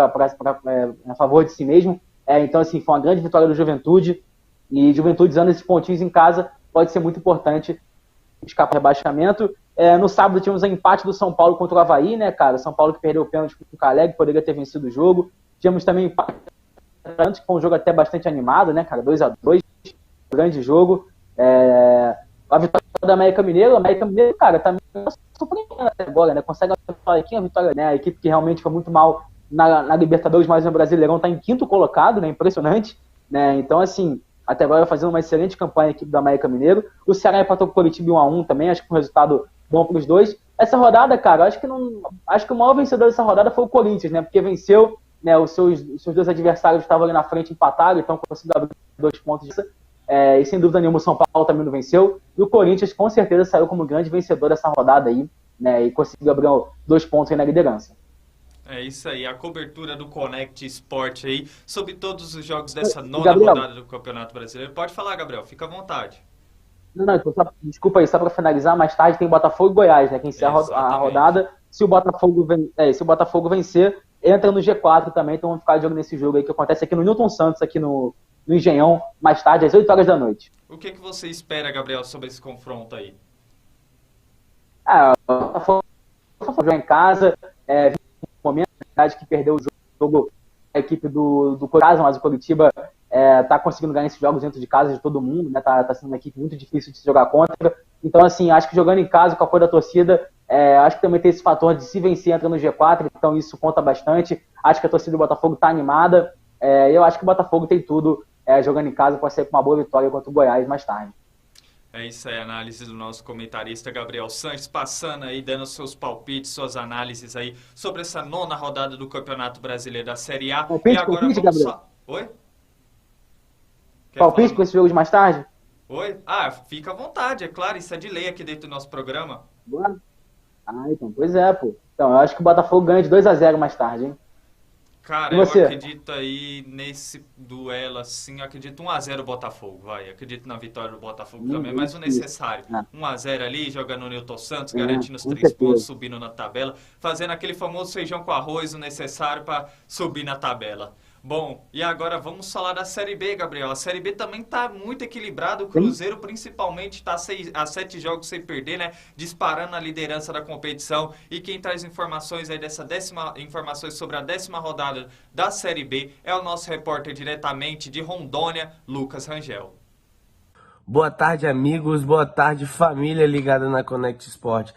a favor de si mesmo. Então, assim, foi uma grande vitória do Juventude. E Juventude usando esses pontinhos em casa pode ser muito importante escapar do rebaixamento. No sábado tivemos o empate do São Paulo contra o Avaí, né, cara? O São Paulo que perdeu o pênalti com o Calegari, poderia ter vencido o jogo. Tivemos também empate, que foi um jogo até bastante animado, né, cara? 2-2, grande jogo. A vitória da América Mineiro, cara, tá surpreendendo até agora, né? Consegue uma vitória, né? A equipe que realmente foi muito mal na Libertadores, mas no Brasileirão está em 5º colocado, né? Impressionante, né? Então, assim, até agora fazendo uma excelente campanha a equipe do América Mineiro. O Ceará empatou com o Coritiba 1-1 também, acho que foi um resultado bom para os dois. Essa rodada, cara, acho que o maior vencedor dessa rodada foi o Corinthians, né? Porque venceu, né? Os seus 2 adversários estavam ali na frente empatados, então conseguiu abrir 2 pontos disso. E sem dúvida nenhuma o São Paulo também não venceu. E o Corinthians com certeza saiu como grande vencedor dessa rodada aí, né? E conseguiu abrir 2 pontos aí na liderança. É isso aí, a cobertura do Connect Sport aí, sobre todos os jogos dessa nona rodada do Campeonato Brasileiro. Pode falar, Gabriel, fica à vontade. Não, então desculpa aí, só para finalizar, mais tarde tem Botafogo e Goiás, né? Que encerra a Exatamente. rodada. Se o Botafogo vencer, entra no G4 também, então vamos ficar de olho nesse jogo aí que acontece aqui no Newton Santos, aqui no Engenhão, mais tarde, às 8 horas da noite. O que você espera, Gabriel, sobre esse confronto aí? O Botafogo jogou em casa, um momento que perdeu o jogo a equipe do Corinthians, mas o Coritiba tá conseguindo ganhar esses jogos dentro de casa de todo mundo, né? Tá sendo uma equipe muito difícil de se jogar contra. Então, assim, acho que jogando em casa com a apoio da torcida, acho que também tem esse fator de se vencer entra no G4, então isso conta bastante. Acho que a torcida do Botafogo tá animada. Eu acho que o Botafogo tem tudo jogando em casa para sair com uma boa vitória contra o Goiás mais tarde. É isso aí, a análise do nosso comentarista Gabriel Sanches, passando aí, dando seus palpites, suas análises aí sobre essa 9ª rodada do Campeonato Brasileiro da Série A. Palpite, e agora palpite, vamos Gabriel. Oi? Palpite para esse jogo de mais tarde? Oi? Fica à vontade, é claro, isso é de lei aqui dentro do nosso programa. Boa. Então, pois é, pô. Então, eu acho que o Botafogo ganha de 2-0 mais tarde, hein? Cara, eu acredito aí nesse duelo, assim, eu acredito 1-0 Botafogo, vai. Acredito na vitória do Botafogo também, mas o necessário. 1-0 ali, jogando no Newton Santos, garantindo os 3 pontos, subindo na tabela, fazendo aquele famoso feijão com arroz, o necessário para subir na tabela. Bom, e agora vamos falar da Série B, Gabriel. A Série B também está muito equilibrada. O Cruzeiro, principalmente, está a 7 jogos sem perder, né? Disparando na liderança da competição. E quem traz informações aí informações sobre a 10ª rodada da Série B é o nosso repórter diretamente de Rondônia, Lucas Rangel. Boa tarde, amigos. Boa tarde, família ligada na Connect Sport.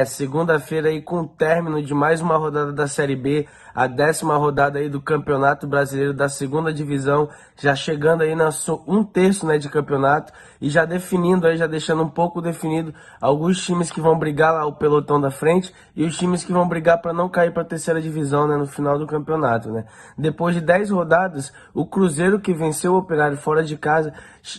Segunda-feira aí com o término de mais uma rodada da Série B, a 10ª rodada aí do Campeonato Brasileiro da 2ª Divisão, já chegando aí na 1/3, né, de campeonato e já definindo aí, já deixando um pouco definido alguns times que vão brigar lá o pelotão da frente e os times que vão brigar para não cair para a 3ª divisão, né, no final do campeonato, né. Depois de 10 rodadas, o Cruzeiro, que venceu o Operário fora de casa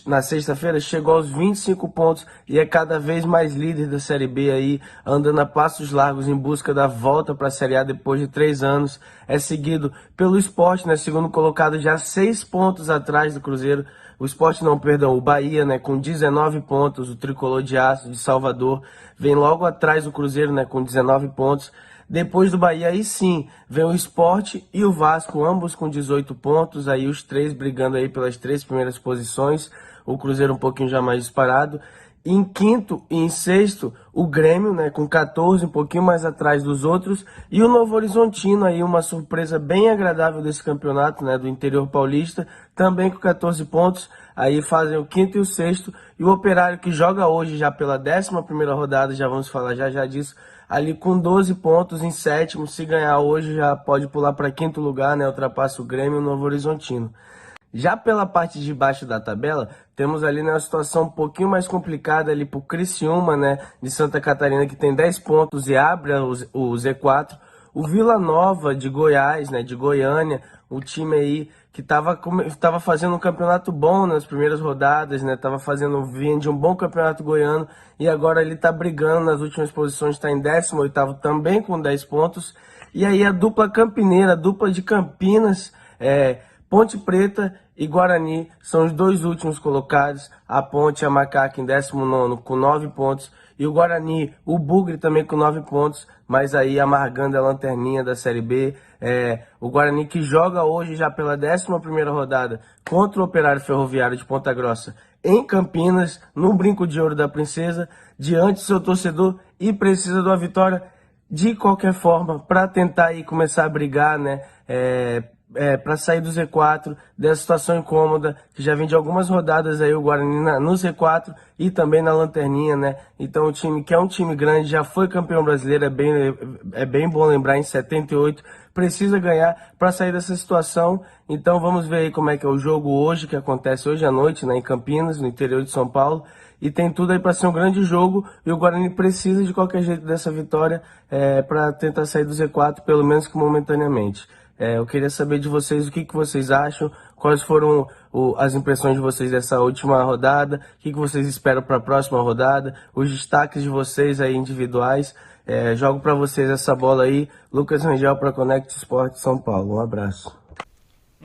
na sexta-feira, chegou aos 25 pontos e é cada vez mais líder da Série B aí, andando a passos largos em busca da volta para a Série A depois de 3 anos. É seguido pelo Sport, né, segundo colocado, já 6 pontos atrás do Cruzeiro. O Bahia, né, com 19 pontos, o Tricolor de Aço de Salvador, vem logo atrás do Cruzeiro, né, com 19 pontos. Depois do Bahia, aí sim, vem o Sport e o Vasco, ambos com 18 pontos, aí os 3 brigando aí pelas 3 primeiras posições, o Cruzeiro um pouquinho já mais disparado. Em quinto e em sexto, o Grêmio, né, com 14, um pouquinho mais atrás dos outros. E o Novo Horizontino, aí uma surpresa bem agradável desse campeonato, né, do interior paulista, também com 14 pontos. Aí fazem o quinto e o sexto. E o Operário, que joga hoje já pela 11ª rodada, já vamos falar já disso, ali com 12 pontos em sétimo. Se ganhar hoje já pode pular para quinto lugar, né, ultrapassa o Grêmio e o Novo Horizontino. Já pela parte de baixo da tabela, temos ali, né, uma situação um pouquinho mais complicada ali pro Criciúma, né, de Santa Catarina, que tem 10 pontos e abre o Z4. O Vila Nova de Goiás, né, de Goiânia, o time aí que tava fazendo um campeonato bom nas primeiras rodadas, né, vinha de um bom campeonato goiano e agora ele tá brigando nas últimas posições, está em 18º também com 10 pontos. E aí a dupla campineira, a dupla de Campinas, Ponte Preta e Guarani são os 2 últimos colocados. A Ponte e a Macaca em 19º com 9 pontos. E o Guarani, o Bugre também com 9 pontos. Mas aí amargando a lanterninha da Série B. O Guarani que joga hoje já pela 11ª rodada contra o Operário Ferroviário de Ponta Grossa em Campinas, no Brinco de Ouro da Princesa, diante do seu torcedor e precisa de uma vitória de qualquer forma para tentar aí começar a brigar, né? Para sair do Z4, dessa situação incômoda, que já vem de algumas rodadas aí o Guarani no Z4 e também na lanterninha, né? Então o time, que é um time grande, já foi campeão brasileiro, é bem bom lembrar, em 78, precisa ganhar para sair dessa situação. Então vamos ver aí como é que é o jogo hoje, que acontece hoje à noite, né, em Campinas, no interior de São Paulo. E tem tudo aí para ser um grande jogo e o Guarani precisa de qualquer jeito dessa vitória para tentar sair do Z4, pelo menos que momentaneamente. Eu queria saber de vocês o que vocês acham, quais foram as impressões de vocês dessa última rodada, o que vocês esperam para a próxima rodada, os destaques de vocês aí individuais. Jogo para vocês essa bola aí, Lucas Rangel para Connect Sport São Paulo. Um abraço.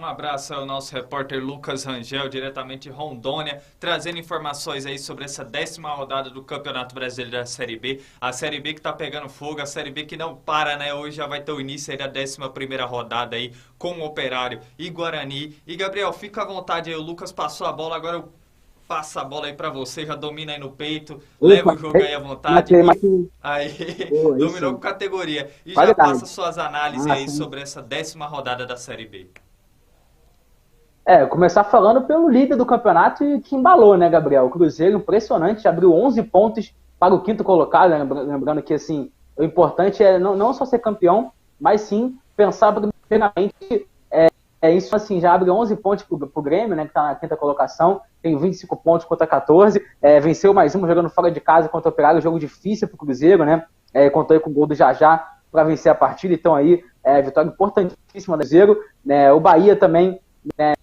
Um abraço ao nosso repórter Lucas Rangel, diretamente de Rondônia, trazendo informações aí sobre essa 10ª rodada do Campeonato Brasileiro da Série B. A Série B que tá pegando fogo, a Série B que não para, né? Hoje já vai ter o início aí da 11ª rodada aí com o Operário e Guarani. E, Gabriel, fica à vontade aí, o Lucas passou a bola, agora eu passo a bola aí pra você, já domina aí no peito, leva o jogo aí à vontade. Aí, dominou com categoria. E já passa suas análises aí sobre essa 10ª rodada da Série B. Começar falando pelo líder do campeonato e que embalou, né, Gabriel? O Cruzeiro, impressionante, abriu 11 pontos para o 5º colocado, né? Lembrando que, assim, o importante é não só ser campeão, mas sim pensar primeiramente, isso, assim, já abre 11 pontos para o Grêmio, né, que está na 5ª colocação, tem 25 pontos contra 14, venceu mais um, jogando fora de casa contra o Operário, jogo difícil para o Cruzeiro, né, contou aí com o gol do Jajá para vencer a partida, então aí, vitória importantíssima do Cruzeiro, né, o Bahia também, né,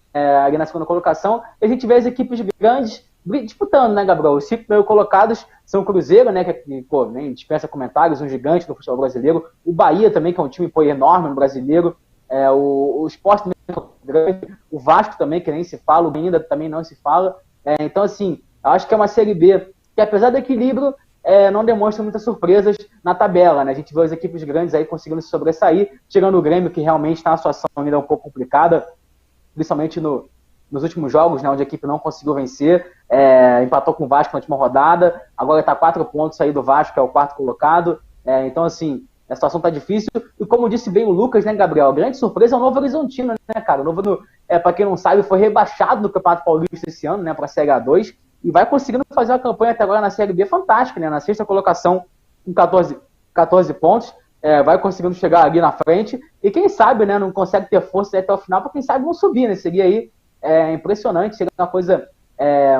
ali na 2ª colocação, e a gente vê as equipes grandes disputando, né, Gabriel? Os 5 primeiros colocados são o Cruzeiro, né, que pô, nem dispensa comentários, um gigante do futebol brasileiro, o Bahia também, que é um time enorme no brasileiro, o Sport também é grande, o Vasco também, que nem se fala, o ainda também não se fala, então, assim, acho que é uma Série B que, apesar do equilíbrio, não demonstra muitas surpresas na tabela, né? A gente vê as equipes grandes aí conseguindo se sobressair, tirando o Grêmio, que realmente está numa situação ainda um pouco complicada, principalmente nos últimos jogos, né, onde a equipe não conseguiu vencer, empatou com o Vasco na última rodada, agora está 4 pontos aí do Vasco, que é o 4º colocado, então, assim, a situação está difícil, e como disse bem o Lucas, né, Gabriel, a grande surpresa é o Novo Horizontino, né, cara, o Novo, para quem não sabe, foi rebaixado do Campeonato Paulista esse ano, né, para a Série A2, e vai conseguindo fazer uma campanha até agora na Série B fantástica, né, na 6ª colocação com 14 pontos, vai conseguindo chegar ali na frente, e quem sabe, né, não consegue ter força até o final, para quem sabe não subir, né, seria aí impressionante, seria uma coisa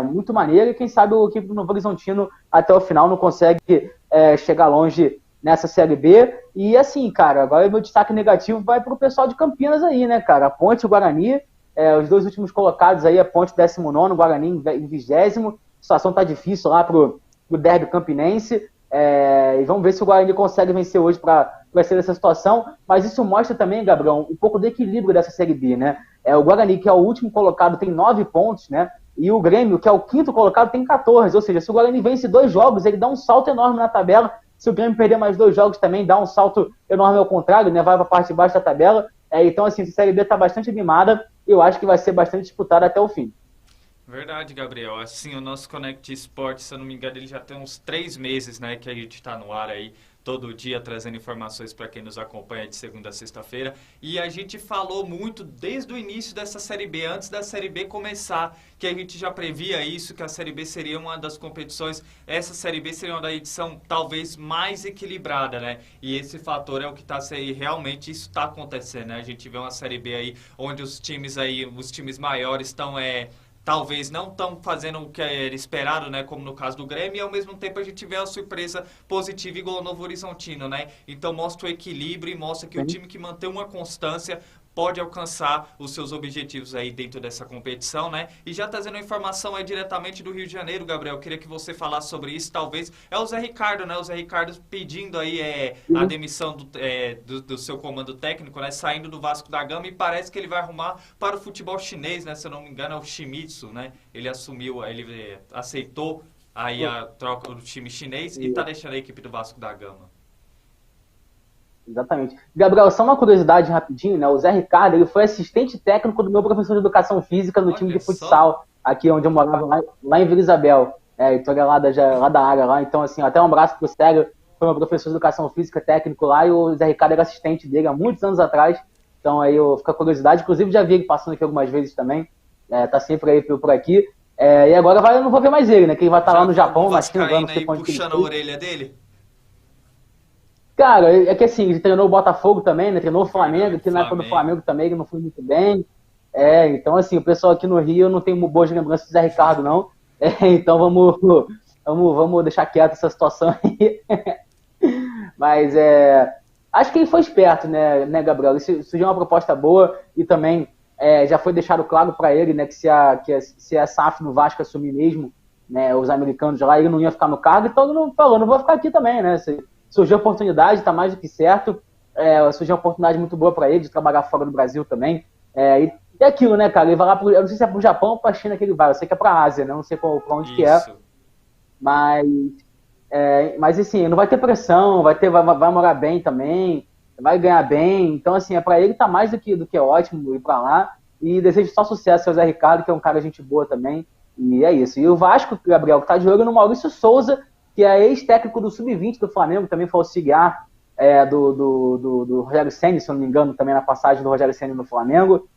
muito maneira, e quem sabe o equipe do Novo Horizontino até o final não consegue chegar longe nessa Série B, e assim, cara, agora o meu destaque negativo vai pro pessoal de Campinas aí, né, cara, a Ponte e o Guarani, os 2 últimos colocados aí, a Ponte 19º, o Guarani em 20º, a situação tá difícil lá pro derby campinense, e vamos ver se o Guarani consegue vencer hoje para ser dessa situação, mas isso mostra também, Gabriel, um pouco do equilíbrio dessa Série B, né? O Guarani, que é o último colocado, tem 9 pontos, né? E o Grêmio, que é o 5º colocado, tem 14, ou seja, se o Guarani vence 2 jogos, ele dá um salto enorme na tabela, se o Grêmio perder mais 2 jogos também, dá um salto enorme ao contrário, né? Vai para a parte de baixo da tabela, então assim, a Série B está bastante animada, eu acho que vai ser bastante disputada até o fim. Verdade, Gabriel. Assim, o nosso Connect Esportes, se eu não me engano, ele já tem uns 3 meses, né, que a gente está no ar aí, todo dia trazendo informações para quem nos acompanha de segunda a sexta-feira. E a gente falou muito desde o início dessa Série B, antes da Série B começar, que a gente já previa isso, que a Série B seria uma das competições, essa Série B seria uma da edição talvez mais equilibrada, né? E esse fator é o que está aí, realmente isso está acontecendo, né? A gente vê uma Série B aí, onde os times maiores estão talvez não estão fazendo o que era esperado, né, como no caso do Grêmio, e ao mesmo tempo a gente vê a surpresa positiva igual o Novo Horizontino, né? Então mostra o equilíbrio e mostra que o time que mantém uma constância pode alcançar os seus objetivos aí dentro dessa competição, né? E já trazendo informação aí diretamente do Rio de Janeiro, Gabriel, queria que você falasse sobre isso, talvez, o Zé Ricardo, né? O Zé Ricardo pedindo aí a demissão do seu comando técnico, né? Saindo do Vasco da Gama, e parece que ele vai arrumar para o futebol chinês, né? Se eu não me engano é o Shimizu, né? Ele aceitou aí a troca do time chinês e tá deixando a equipe do Vasco da Gama. Exatamente. Gabriel, só uma curiosidade rapidinho, né? O Zé Ricardo, ele foi assistente técnico do meu professor de educação física no time de futsal, aqui onde eu morava, lá em Vila Isabel. Então ele é lá da área lá. Então, assim, até um abraço pro Célio, foi meu professor de educação física técnico lá, e o Zé Ricardo era assistente dele há muitos anos atrás. Então aí eu fico com a curiosidade, inclusive já vi ele passando aqui algumas vezes também, tá sempre aí por aqui. E agora eu não vou ver mais ele, né? Que ele vai estar lá no Japão, na China, não sei quando puxando a orelha dele? Cara, é que assim, ele treinou o Botafogo também, né? Treinou o Flamengo, que na época do Flamengo também ele não foi muito bem. Então assim, o pessoal aqui no Rio não tem boas lembranças do Zé Ricardo, não. Então vamos deixar quieto essa situação aí. Mas acho que ele foi esperto, né, Gabriel? Ele surgiu uma proposta boa e também já foi deixado claro para ele, né, que se a SAF no Vasco assumir mesmo, né, os americanos lá, ele não ia ficar no cargo, então ele não falou, não vou ficar aqui também, né? Surgiu a oportunidade, está mais do que certo, surgiu uma oportunidade muito boa para ele de trabalhar fora do Brasil também, e E aquilo, né, cara? Ele vai lá eu não sei se é pro Japão ou pra China que ele vai, eu sei que é pra Ásia, né? Não sei pra onde que é. Mas, mas assim, não vai ter pressão, vai morar bem também, vai ganhar bem. Então, assim, pra ele tá mais do que ótimo ir pra lá. E desejo só sucesso ao Zé Ricardo, que é um cara gente boa também. E é isso. E o Vasco, Gabriel, que tá de olho no Maurício Souza, que é ex-técnico do Sub-20 do Flamengo, também foi auxiliar do Rogério Ceni, se eu não me engano, também na passagem do Rogério Ceni no Flamengo.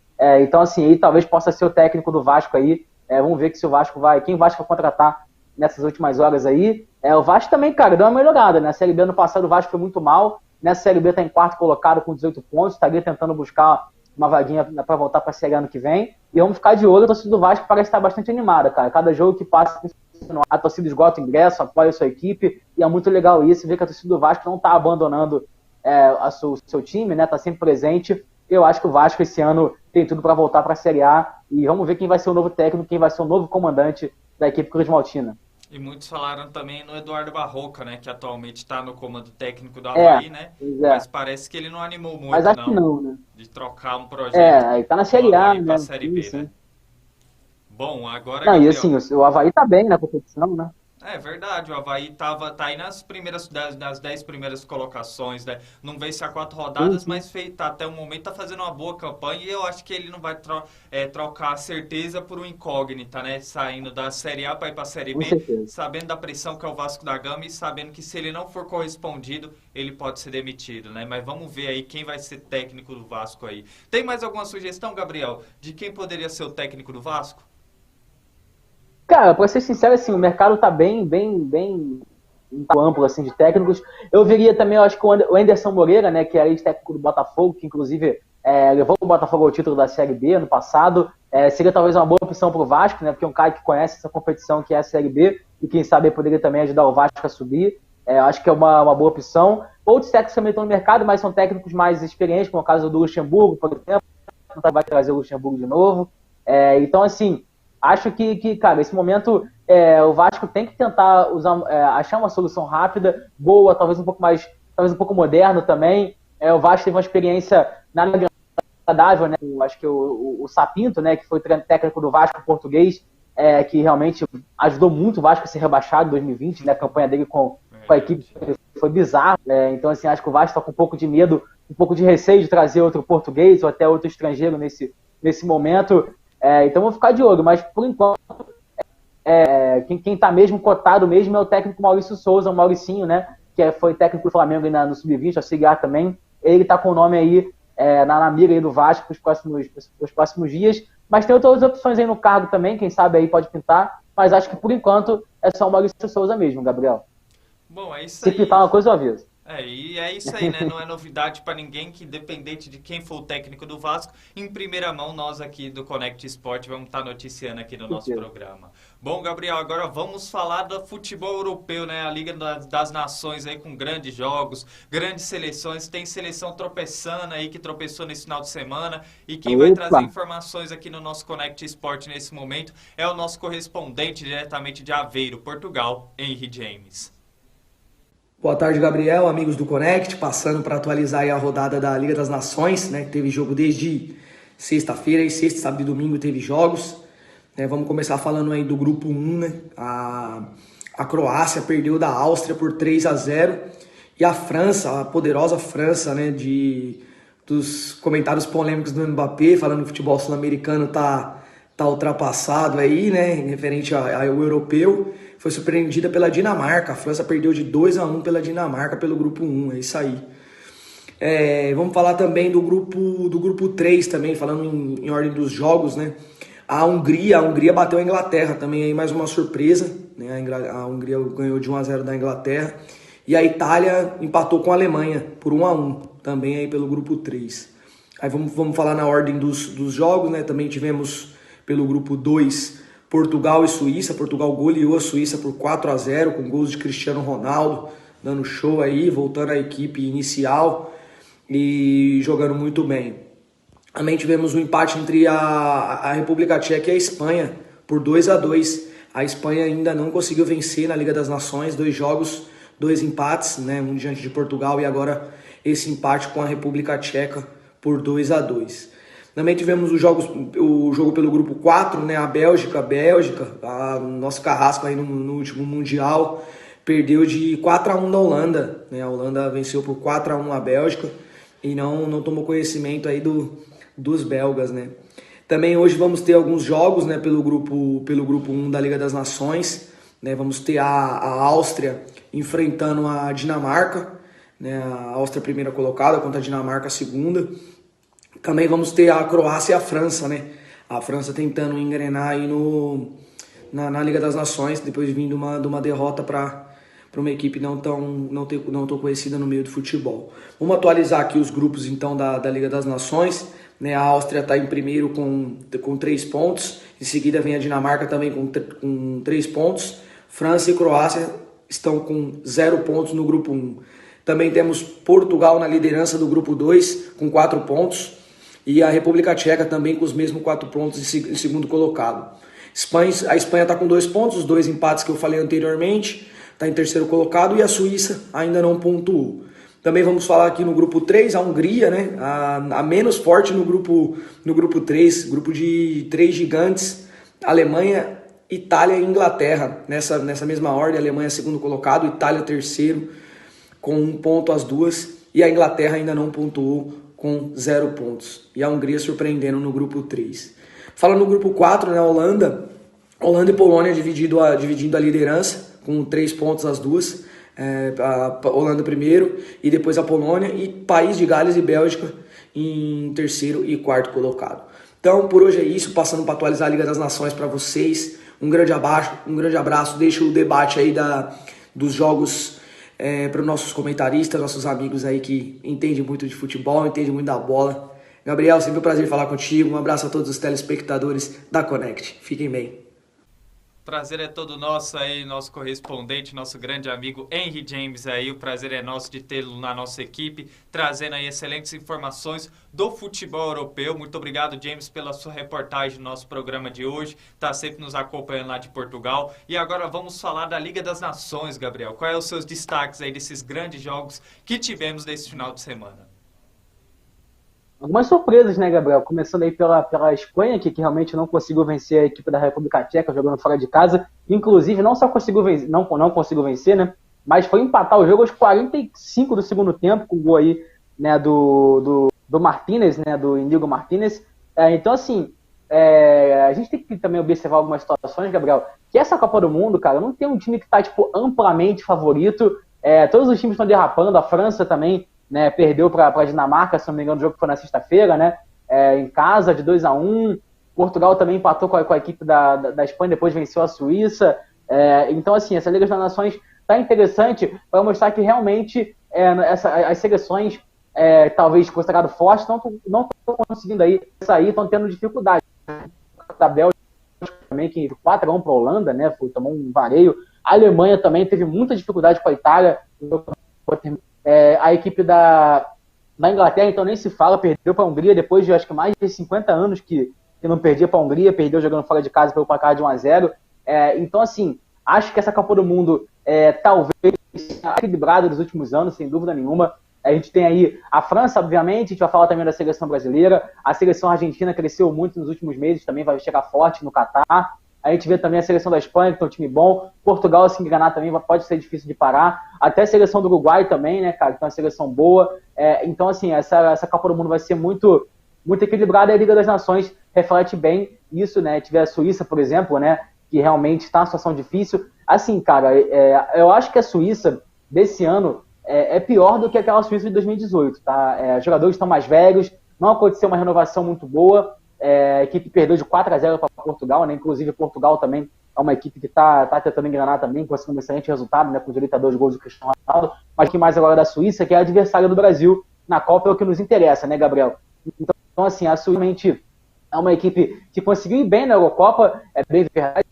Então, assim, ele talvez possa ser o técnico do Vasco aí. Vamos ver que se o Vasco quem o Vasco vai contratar nessas últimas horas aí. O Vasco também, cara, deu uma melhorada, né? A Série B ano passado o Vasco foi muito mal. Nessa Série B tá em quarto colocado com 18 pontos, estaria tentando buscar uma vaguinha para voltar para a Série A ano que vem. E vamos ficar de olho, a torcida do Vasco parece estar bastante animada, cara. Cada jogo que passa, a torcida esgota o ingresso, apoia a sua equipe, e é muito legal isso, ver que a torcida do Vasco não está abandonando o seu time, né? Tá sempre presente. Eu acho que o Vasco esse ano tem tudo para voltar para a Série A, e vamos ver quem vai ser o novo técnico, quem vai ser o novo comandante da equipe Cruz Maltina. E muitos falaram também no Eduardo Barroca, né? Que atualmente está no comando técnico do Avaí, né? Mas parece que ele não animou muito, mas acho que não, né? De trocar um projeto. Aí tá na Série A, né? Série B, né? Bom, agora... Não, Gabriel... E assim, o Avaí tá bem na competição, né? É verdade, o Avaí tá aí nas 10 primeiras colocações, né? Não vence há 4 rodadas, mas até o momento tá fazendo uma boa campanha, e eu acho que ele não vai trocar a certeza por um incógnita, né? Saindo da Série A para ir para a Série B, sabendo da pressão que é o Vasco da Gama e sabendo que se ele não for correspondido, ele pode ser demitido, né? Mas vamos ver aí quem vai ser técnico do Vasco aí. Tem mais alguma sugestão, Gabriel, de quem poderia ser o técnico do Vasco? Cara, pra ser sincero, assim, o mercado tá bem amplo, assim, de técnicos. Eu veria também, eu acho que o Anderson Moreira, né, que é ex-técnico do Botafogo, que inclusive levou o Botafogo ao título da Série B ano passado, seria talvez uma boa opção pro Vasco, né, porque é um cara que conhece essa competição que é a Série B, e quem sabe poderia também ajudar o Vasco a subir. Acho que é uma boa opção. Outros técnicos também estão no mercado, mas são técnicos mais experientes, como é o caso do Luxemburgo, por exemplo, não vai trazer o Luxemburgo de novo. Então, assim, acho que, cara, nesse momento o Vasco tem que tentar achar uma solução rápida, boa, talvez um pouco moderno também. O Vasco teve uma experiência nada agradável, né? Acho que o Sapinto, né, que foi técnico do Vasco português, que realmente ajudou muito o Vasco a ser rebaixado em 2020, né? A campanha dele com a equipe foi bizarra. Então, assim, acho que o Vasco está com um pouco de medo, um pouco de receio de trazer outro português ou até outro estrangeiro nesse momento. Então vou ficar de olho, mas por enquanto quem está mesmo cotado mesmo é o técnico Maurício Souza, o Mauricinho, né? Que foi técnico do Flamengo no Sub-20, auxiliar também. Ele está com o nome aí na mira aí do Vasco para os próximos dias. Mas tem outras opções aí no cargo também, quem sabe aí pode pintar. Mas acho que por enquanto é só o Maurício Souza mesmo, Gabriel. Bom, é isso aí. Se pintar uma coisa, eu aviso. E é isso aí, né? Não é novidade para ninguém que, independente de quem for o técnico do Vasco, em primeira mão, nós aqui do Connect Sport vamos estar noticiando aqui no nosso programa. Bom, Gabriel, agora vamos falar do futebol europeu, né? A Liga das Nações aí com grandes jogos, grandes seleções. Tem seleção tropeçando aí, que tropeçou nesse final de semana. E quem vai trazer informações aqui no nosso Connect Sport nesse momento é o nosso correspondente diretamente de Aveiro, Portugal, Henry James. Boa tarde, Gabriel, amigos do Connect, passando para atualizar aí a rodada da Liga das Nações, né, que teve jogo desde sexta-feira, e sexta, sábado e domingo teve jogos. Vamos começar falando aí do grupo 1, né, a Croácia perdeu da Áustria por 3-0, e a França, a poderosa França, né, dos comentários polêmicos do Mbappé, falando que o futebol sul-americano tá ultrapassado aí, né, referente ao europeu, foi surpreendida pela Dinamarca. A França perdeu de 2-1 pela Dinamarca pelo grupo 1, é isso aí. Vamos falar também do grupo 3 também, falando em ordem dos jogos, né? A Hungria bateu a Inglaterra também, aí mais uma surpresa, né? A Hungria ganhou de 1-0 da Inglaterra. E a Itália empatou com a Alemanha por 1-1, também aí pelo grupo 3. Aí vamos falar na ordem dos jogos, né? Também tivemos pelo grupo 2 Portugal e Suíça. Portugal goleou a Suíça por 4-0, com gols de Cristiano Ronaldo, dando show aí, voltando à equipe inicial e jogando muito bem. Também tivemos um empate entre a República Tcheca e a Espanha, por 2-2. A Espanha ainda não conseguiu vencer na Liga das Nações, 2 jogos, 2 empates, né? Um diante de Portugal e agora esse empate com a República Tcheca por 2-2. Também tivemos o jogo pelo grupo 4, né? A Bélgica, nosso carrasco aí no último Mundial, perdeu de 4-1 da Holanda, né? A Holanda venceu por 4-1 a Bélgica e não tomou conhecimento aí dos belgas, né? Também hoje vamos ter alguns jogos, né, pelo grupo 1 da Liga das Nações, né? Vamos ter a Áustria enfrentando a Dinamarca, né? A Áustria primeira colocada contra a Dinamarca segunda. Também vamos ter a Croácia e a França, né? A França tentando engrenar aí na Liga das Nações, depois de vir de uma derrota para uma equipe não tão conhecida no meio do futebol. Vamos atualizar aqui os grupos então da Liga das Nações, né? A Áustria está em primeiro com 3 pontos, em seguida vem a Dinamarca também com 3 pontos, França e Croácia estão com 0 pontos no grupo 1. Também temos Portugal na liderança do grupo 2 com 4 pontos, e a República Tcheca também com os mesmos 4 pontos em segundo colocado. A Espanha está com 2 pontos, os 2 empates que eu falei anteriormente, está em terceiro colocado, e a Suíça ainda não pontuou. Também vamos falar aqui no grupo 3, a Hungria, né? A menos forte no grupo 3, grupo de 3 gigantes, Alemanha, Itália e Inglaterra. Nessa mesma ordem, a Alemanha segundo colocado, Itália terceiro, com 1 ponto as duas, e a Inglaterra ainda não pontuou com 0 pontos. E a Hungria surpreendendo no grupo 3. Falando no grupo 4, né, Holanda e Polônia dividindo a liderança, com 3 pontos as duas. A Holanda primeiro, e depois a Polônia, e País de Gales e Bélgica em terceiro e quarto colocado. Então, por hoje é isso, passando para atualizar a Liga das Nações para vocês. Um grande abraço, deixo o debate aí dos jogos para os nossos comentaristas, nossos amigos aí que entendem muito de futebol, entendem muito da bola. Gabriel, sempre um prazer falar contigo. Um abraço a todos os telespectadores da Connect. Fiquem bem. Prazer é todo nosso aí, nosso correspondente, nosso grande amigo Henry James aí. O prazer é nosso de tê-lo na nossa equipe, trazendo aí excelentes informações do futebol europeu. Muito obrigado, James, pela sua reportagem no nosso programa de hoje. Tá sempre nos acompanhando lá de Portugal. E agora vamos falar da Liga das Nações, Gabriel. Quais são os seus destaques aí desses grandes jogos que tivemos nesse final de semana? Algumas surpresas, né, Gabriel? Começando aí pela Espanha, que realmente não conseguiu vencer a equipe da República Tcheca jogando fora de casa. Inclusive, não só conseguiu vencer, não conseguiu vencer, né? Mas foi empatar o jogo aos 45 do segundo tempo, com o gol aí, né, do Martínez, né, do Inigo Martínez. Então, assim, a gente tem que também observar algumas situações, Gabriel, que essa Copa do Mundo, cara, não tem um time que tá, tipo, amplamente favorito. Todos os times estão derrapando, a França também, né, perdeu para a Dinamarca, se não me engano, o jogo foi na sexta-feira, né, em casa, de 2-1. Portugal também empatou com a equipe da Espanha, depois venceu a Suíça. Então, assim, essa Liga das Nações está interessante para mostrar que realmente as seleções, talvez consideradas fortes, não estão conseguindo aí sair, estão tendo dificuldade. A Bélgica também, que 4-1 para a Holanda, né, tomou um vareio. A Alemanha também teve muita dificuldade com a Itália. A equipe da Inglaterra, então, nem se fala, perdeu para a Hungria depois de, acho que, mais de 50 anos que não perdia para a Hungria, perdeu jogando fora de casa pelo placar de 1-0. Então, assim, acho que essa Copa do Mundo talvez seja equilibrada dos últimos anos, sem dúvida nenhuma. A gente tem aí a França, obviamente, a gente vai falar também da seleção brasileira. A seleção argentina cresceu muito nos últimos meses, também vai chegar forte no Catar. A gente vê também a seleção da Espanha, que tem um time bom. Portugal, se enganar também, pode ser difícil de parar. Até a seleção do Uruguai também, né, cara, que tem uma seleção boa. Então, assim, essa Copa do Mundo vai ser muito, muito equilibrada. E a Liga das Nações reflete bem isso, né? Tiver a Suíça, por exemplo, né, que realmente está em uma situação difícil. Assim, cara, eu acho que a Suíça desse ano é pior do que aquela Suíça de 2018, tá? Os jogadores estão mais velhos, não aconteceu uma renovação muito boa. A equipe perdeu de 4-0 para Portugal, né? Inclusive Portugal também é uma equipe que está tentando engrenar também, conseguindo um excelente resultado, né? Com direito a 2 gols do Cristiano Ronaldo. Mas que mais agora da Suíça, que é a adversária do Brasil na Copa, é o que nos interessa, né, Gabriel? Então, assim, a Suíça realmente é uma equipe que conseguiu ir bem na Eurocopa, é bem verdade,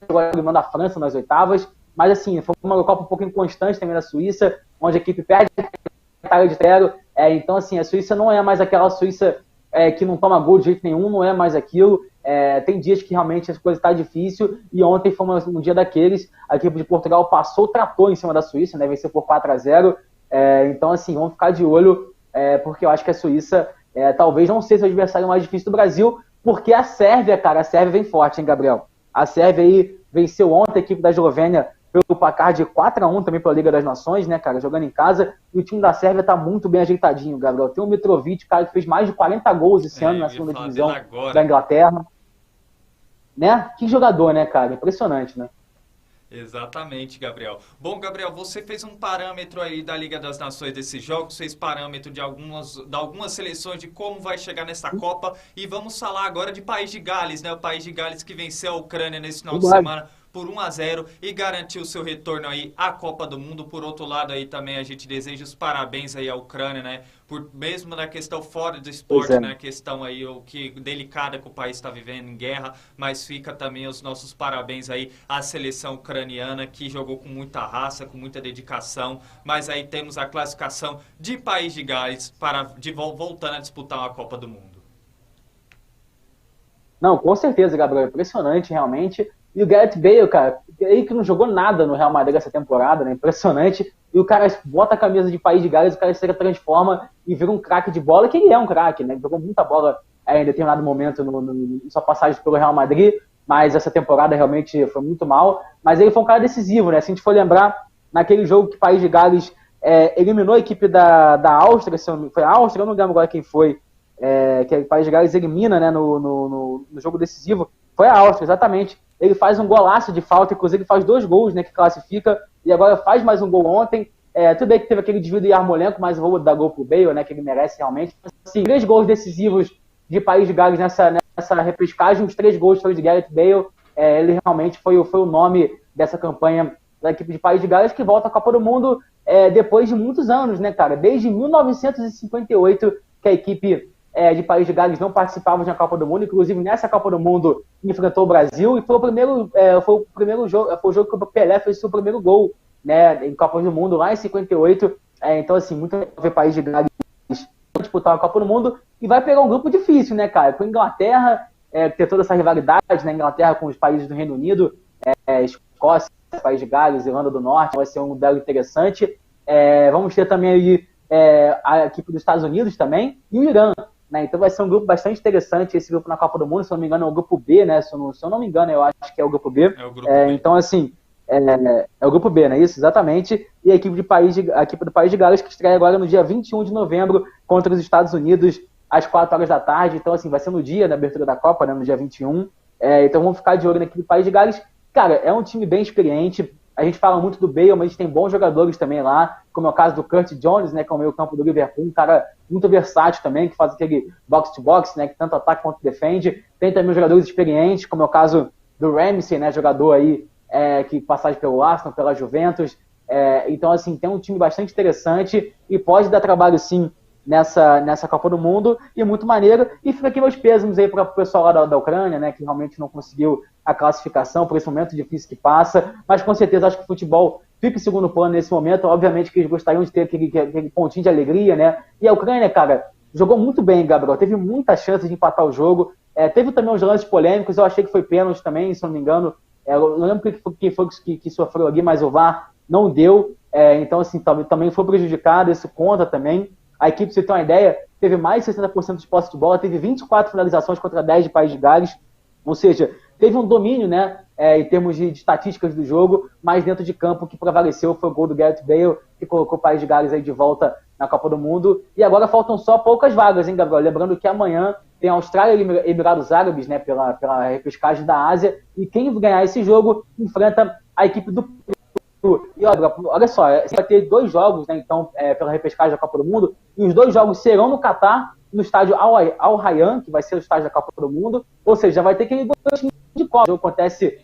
agora eliminando a França nas oitavas, mas, assim, foi uma Eurocopa um pouco inconstante também da Suíça, onde a equipe perde a Itália de 0. Então, assim, a Suíça não é mais aquela Suíça que não toma gol de jeito nenhum, não é mais aquilo. Tem dias que realmente as coisas estão difíceis, e ontem foi um dia daqueles. A equipe de Portugal passou o trator em cima da Suíça, né, venceu por 4-0. Então, assim, vamos ficar de olho, porque eu acho que a Suíça talvez não seja o adversário mais difícil do Brasil, porque a Sérvia, cara, a Sérvia vem forte, hein, Gabriel? A Sérvia aí venceu ontem a equipe da Eslovênia pelo placar de 4-1 também pela Liga das Nações, né, cara, jogando em casa, e o time da Sérvia tá muito bem ajeitadinho, Gabriel. Tem o Mitrovic, cara, que fez mais de 40 gols esse ano na segunda divisão da Inglaterra. Né? Que jogador, né, cara? Impressionante, né? Exatamente, Gabriel. Bom, Gabriel, você fez um parâmetro aí da Liga das Nações desses jogos, fez parâmetro de algumas seleções de como vai chegar nessa Copa, e vamos falar agora de País de Gales, né? O País de Gales que venceu a Ucrânia nesse final de semana por 1-0 e garantiu seu retorno aí à Copa do Mundo. Por outro lado aí também a gente deseja os parabéns aí à Ucrânia, né? Por, mesmo na questão fora do esporte, né? A questão aí delicada que o país está vivendo em guerra, mas fica também os nossos parabéns aí à seleção ucraniana, que jogou com muita raça, com muita dedicação, mas aí temos a classificação de País de Gales voltando a disputar uma Copa do Mundo. Não, com certeza, Gabriel, impressionante realmente. E o Gareth Bale, cara, ele que não jogou nada no Real Madrid essa temporada, né? Impressionante. E o cara bota a camisa de País de Gales, o cara se transforma e vira um craque de bola, que ele é um craque, né? Ele jogou muita bola em determinado momento em sua passagem pelo Real Madrid, mas essa temporada realmente foi muito mal. Mas ele foi um cara decisivo, né? Se a gente for lembrar, naquele jogo que o País de Gales eliminou a equipe da Áustria, foi a Áustria, eu não lembro agora quem foi, que o País de Gales elimina, né, no jogo decisivo, foi a Áustria, exatamente. Ele faz um golaço de falta, inclusive ele faz 2 gols, né, que classifica, e agora faz mais um gol ontem. Tudo bem que teve aquele desvio do Yarmolenko, mas eu vou dar gol pro Bale, né, que ele merece realmente. Assim, 3 gols decisivos de País de Gales nessa repescagem, os 3 gols foram de Gareth Bale. Ele realmente foi o nome dessa campanha da equipe de País de Gales, que volta à Copa do Mundo depois de muitos anos, né, cara? Desde 1958 que a equipe de País de Gales não participava de uma Copa do Mundo, inclusive nessa Copa do Mundo enfrentou o Brasil, e foi o jogo que o Pelé fez o primeiro gol, né, em Copa do Mundo, lá em 58. Então, assim, muito legal ver País de Gales disputar a Copa do Mundo, e vai pegar um grupo difícil, né, cara? Com a Inglaterra, ter toda essa rivalidade, né, Inglaterra com os países do Reino Unido, Escócia, País de Gales, Irlanda do Norte, vai ser um duelo interessante. Vamos ter também aí a equipe dos Estados Unidos também, e o Irã. Né? Então vai ser um grupo bastante interessante, esse grupo na Copa do Mundo, se eu não me engano é o grupo B, né? Se eu não me engano, eu acho que é o grupo B. B. Então, assim, é o grupo B, né? Isso, exatamente. E a equipe do País de Gales, que estreia agora no dia 21 de novembro contra os Estados Unidos, às 4 horas da tarde. Então, assim, vai ser no dia da abertura da Copa, né? No dia 21. Então vamos ficar de olho na equipe do País de Gales. Cara, é um time bem experiente. A gente fala muito do Bale, mas a gente tem bons jogadores também lá, como é o caso do Curtis Jones, né, que é o meio campo do Liverpool, um cara muito versátil também, que faz aquele box-to-box, né, que tanto ataca quanto defende. Tem também os jogadores experientes, como é o caso do Ramsey, né, jogador aí que passagem pelo Arsenal, pela Juventus. Então, assim, tem um time bastante interessante e pode dar trabalho, sim, nessa Copa do Mundo, e muito maneiro. E fica aqui meus pêsames aí para o pessoal lá da Ucrânia, né, que realmente não conseguiu a classificação por esse momento difícil que passa, mas com certeza acho que o futebol fica em segundo plano nesse momento. Obviamente que eles gostariam de ter aquele pontinho de alegria, né? E a Ucrânia, cara, jogou muito bem, Gabriel, teve muita chance de empatar o jogo, teve também uns lances polêmicos, eu achei que foi pênalti também, se não me engano, eu não lembro quem foi que sofreu ali, mas o VAR não deu, então assim, também foi prejudicado, isso conta também. A equipe, se você tem uma ideia, teve mais de 60% de posse de bola, teve 24 finalizações contra 10 de País de Gales, ou seja, teve um domínio, né, em termos de estatísticas do jogo, mas dentro de campo o que prevaleceu foi o gol do Gareth Bale, que colocou o País de Gales aí de volta na Copa do Mundo. E agora faltam só poucas vagas, hein, Gabriel? Lembrando que amanhã tem Austrália e Emirados Árabes, né, pela repescagem da Ásia, e quem ganhar esse jogo enfrenta a equipe do Peru. E olha só, vai ter 2 jogos, né, então, pela repescagem da Copa do Mundo, e os 2 jogos serão no Catar, no estádio Al Rayyan, que vai ser o estádio da Copa do Mundo, ou seja, vai ter aquele gostinho de Copa. O jogo acontece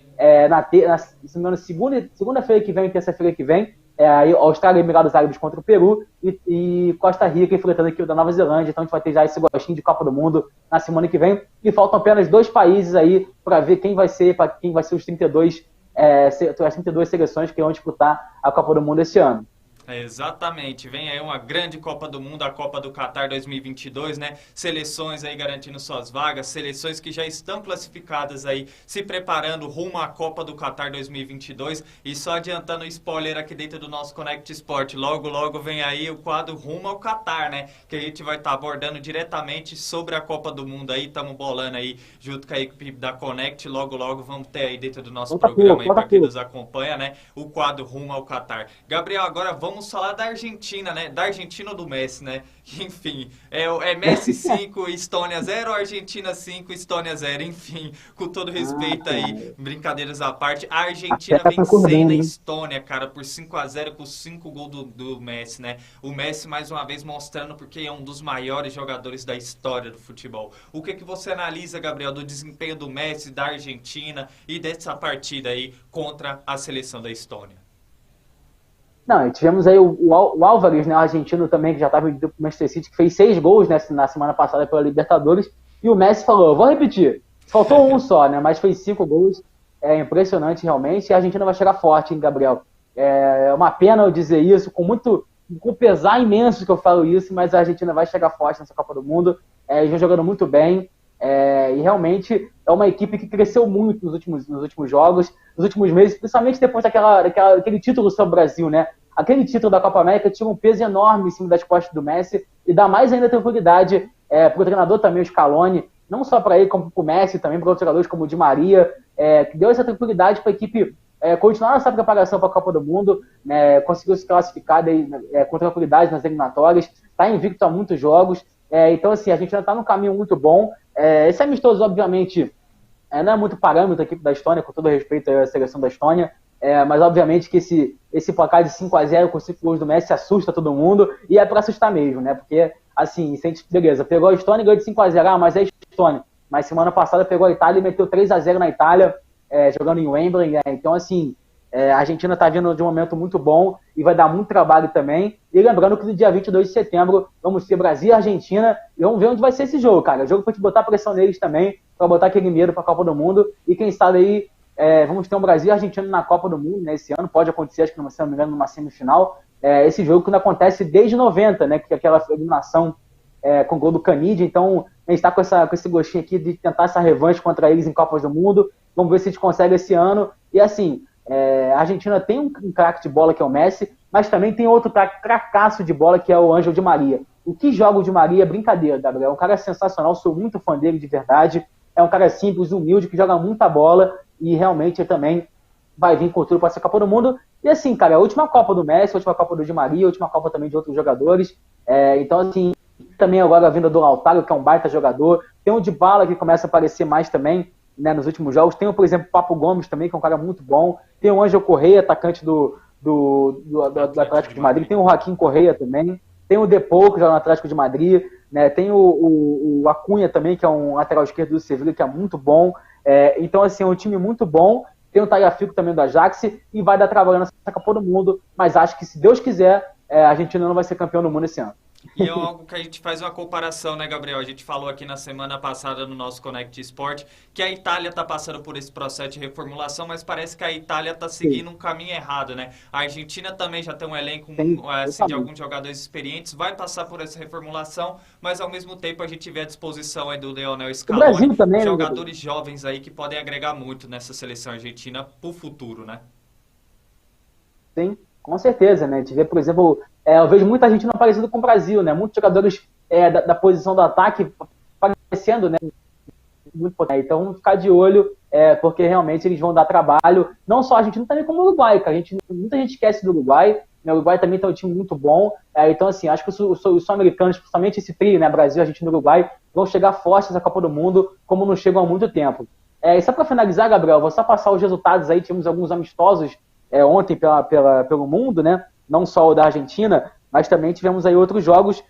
segunda-feira que vem, terça-feira que vem, aí Austrália e Emirados Árabes contra o Peru, e Costa Rica enfrentando a equipe da Nova Zelândia. Então a gente vai ter já esse gostinho de Copa do Mundo na semana que vem, e faltam apenas 2 países aí para ver quem vai ser os 32 as 32 seleções que vão disputar a Copa do Mundo esse ano. Exatamente, vem aí uma grande Copa do Mundo, a Copa do Catar 2022, né? Seleções aí garantindo suas vagas, seleções que já estão classificadas aí, se preparando rumo à Copa do Catar 2022. E só adiantando o spoiler aqui dentro do nosso Connect Sport, logo logo vem aí o quadro rumo ao Catar, né? Que a gente vai estar abordando diretamente sobre a Copa do Mundo aí, estamos bolando aí junto com a equipe da Connect, logo logo vamos ter aí dentro do nosso programa aí para quem nos acompanha, né? O quadro rumo ao Catar. Gabriel, agora vamos falar da Argentina, né? Da Argentina ou do Messi, né? Enfim, é Messi 5, Estônia 0, Argentina 5, Estônia 0. Enfim, com todo respeito aí, brincadeiras à parte, a Argentina vencendo a Estônia, cara, por 5-0 com 5 gols do Messi, né? O Messi mais uma vez mostrando porque é um dos maiores jogadores da história do futebol. O que você analisa, Gabriel, do desempenho do Messi, da Argentina e dessa partida aí contra a seleção da Estônia? Não, e tivemos aí o Álvares, né, o argentino também, que já estava no Manchester City, que fez 6 gols, né, na semana passada pela Libertadores, e o Messi falou, eu vou repetir, faltou um só, né, mas fez 5 gols, é impressionante realmente, e a Argentina vai chegar forte, hein, Gabriel? É uma pena eu dizer isso, com pesar imenso que eu falo isso, mas a Argentina vai chegar forte nessa Copa do Mundo, eles vão jogando muito bem, e realmente é uma equipe que cresceu muito nos últimos jogos, nos últimos meses, principalmente depois daquele título sobre o Brasil, né? Aquele título da Copa América tinha um peso enorme em cima das costas do Messi e dá mais ainda tranquilidade para o treinador também, o Scaloni, não só para ele, como para o Messi, também para outros jogadores como o Di Maria, que deu essa tranquilidade para a equipe continuar nessa preparação para a Copa do Mundo, né? Conseguiu se classificar com tranquilidade nas eliminatórias, está invicto a muitos jogos, então assim, a gente ainda está num caminho muito bom. Esse amistoso, obviamente, não é muito parâmetro da equipe da Estônia, com todo respeito à seleção da Estônia, mas obviamente que esse placar de 5-0 com 5 gols do Messi assusta todo mundo, e é para assustar mesmo, né? Porque, assim, beleza, pegou a Estônia e ganhou de 5-0, mas é a Estônia. Mas semana passada pegou a Itália e meteu 3-0 na Itália, jogando em Wembley, então assim, a Argentina está vindo de um momento muito bom e vai dar muito trabalho também. E lembrando que no dia 22 de setembro vamos ter Brasil e Argentina e vamos ver onde vai ser esse jogo, cara. O jogo para te botar pressão neles também, para botar aquele medo para a Copa do Mundo. E quem sabe aí vamos ter um Brasil e Argentina na Copa do Mundo, né, esse ano. Pode acontecer, acho que se não me engano, numa semifinal. Esse jogo que não acontece desde 90, né, que é aquela eliminação com o gol do Canidia. Então a gente está com esse gostinho aqui de tentar essa revanche contra eles em Copas do Mundo. Vamos ver se a gente consegue esse ano. E assim, a Argentina tem um craque de bola que é o Messi, mas também tem outro cracaço de bola que é o Ángel Di Maria. O que joga o Di Maria é brincadeira, Gabriel. É um cara sensacional, sou muito fã dele de verdade. É um cara simples, humilde, que joga muita bola e realmente ele também vai vir com tudo para essa Copa do Mundo. E assim, cara, a última Copa do Messi, a última Copa do Di Maria, a última Copa também de outros jogadores. Então, assim, também agora a vinda do Lautaro, que é um baita jogador. Tem o Dybala, que começa a aparecer mais também, né, nos últimos jogos. Tem, por exemplo, o Papo Gomes também, que é um cara muito bom. Tem o Ângel Correia, atacante do Atlético de Madrid. Tem o Joaquim Correia também. Tem o Depou, que joga no Atlético de Madrid. Né? Tem o Acunha também, que é um lateral esquerdo do Sevilla, que é muito bom. Então, assim, é um time muito bom. Tem o Tagliafico também do Ajax e vai dar trabalho nessa Copa do Mundo. Mas acho que, se Deus quiser, a Argentina não vai ser campeão do mundo esse ano. E é algo que a gente faz uma comparação, né, Gabriel? A gente falou aqui na semana passada no nosso Connect Sport que a Itália está passando por esse processo de reformulação, mas parece que a Itália está seguindo um caminho errado, né? A Argentina também já tem um elenco assim, de alguns jogadores experientes, vai passar por essa reformulação, mas ao mesmo tempo a gente vê a disposição aí do Lionel Scaloni, também, jogadores jovens aí que podem agregar muito nessa seleção argentina para o futuro, né? Sim, com certeza, né? A gente vê, por exemplo, eu vejo muita gente não parecida com o Brasil, né? Muitos jogadores da posição do ataque parecendo, né? Muito potente. Então, ficar de olho, porque realmente eles vão dar trabalho. Não só a Argentina, também como o Uruguai, cara. Muita gente esquece do Uruguai. Né? O Uruguai também tem um time muito bom. Então, assim, acho que os sul-americanos, principalmente esse trio, né? Brasil, Argentina e Uruguai, vão chegar fortes nessa Copa do Mundo, como não chegam há muito tempo. E só para finalizar, Gabriel, vou só passar os resultados aí. Tivemos alguns amistosos ontem pelo mundo, né? Não só o da Argentina, mas também tivemos aí outros jogos,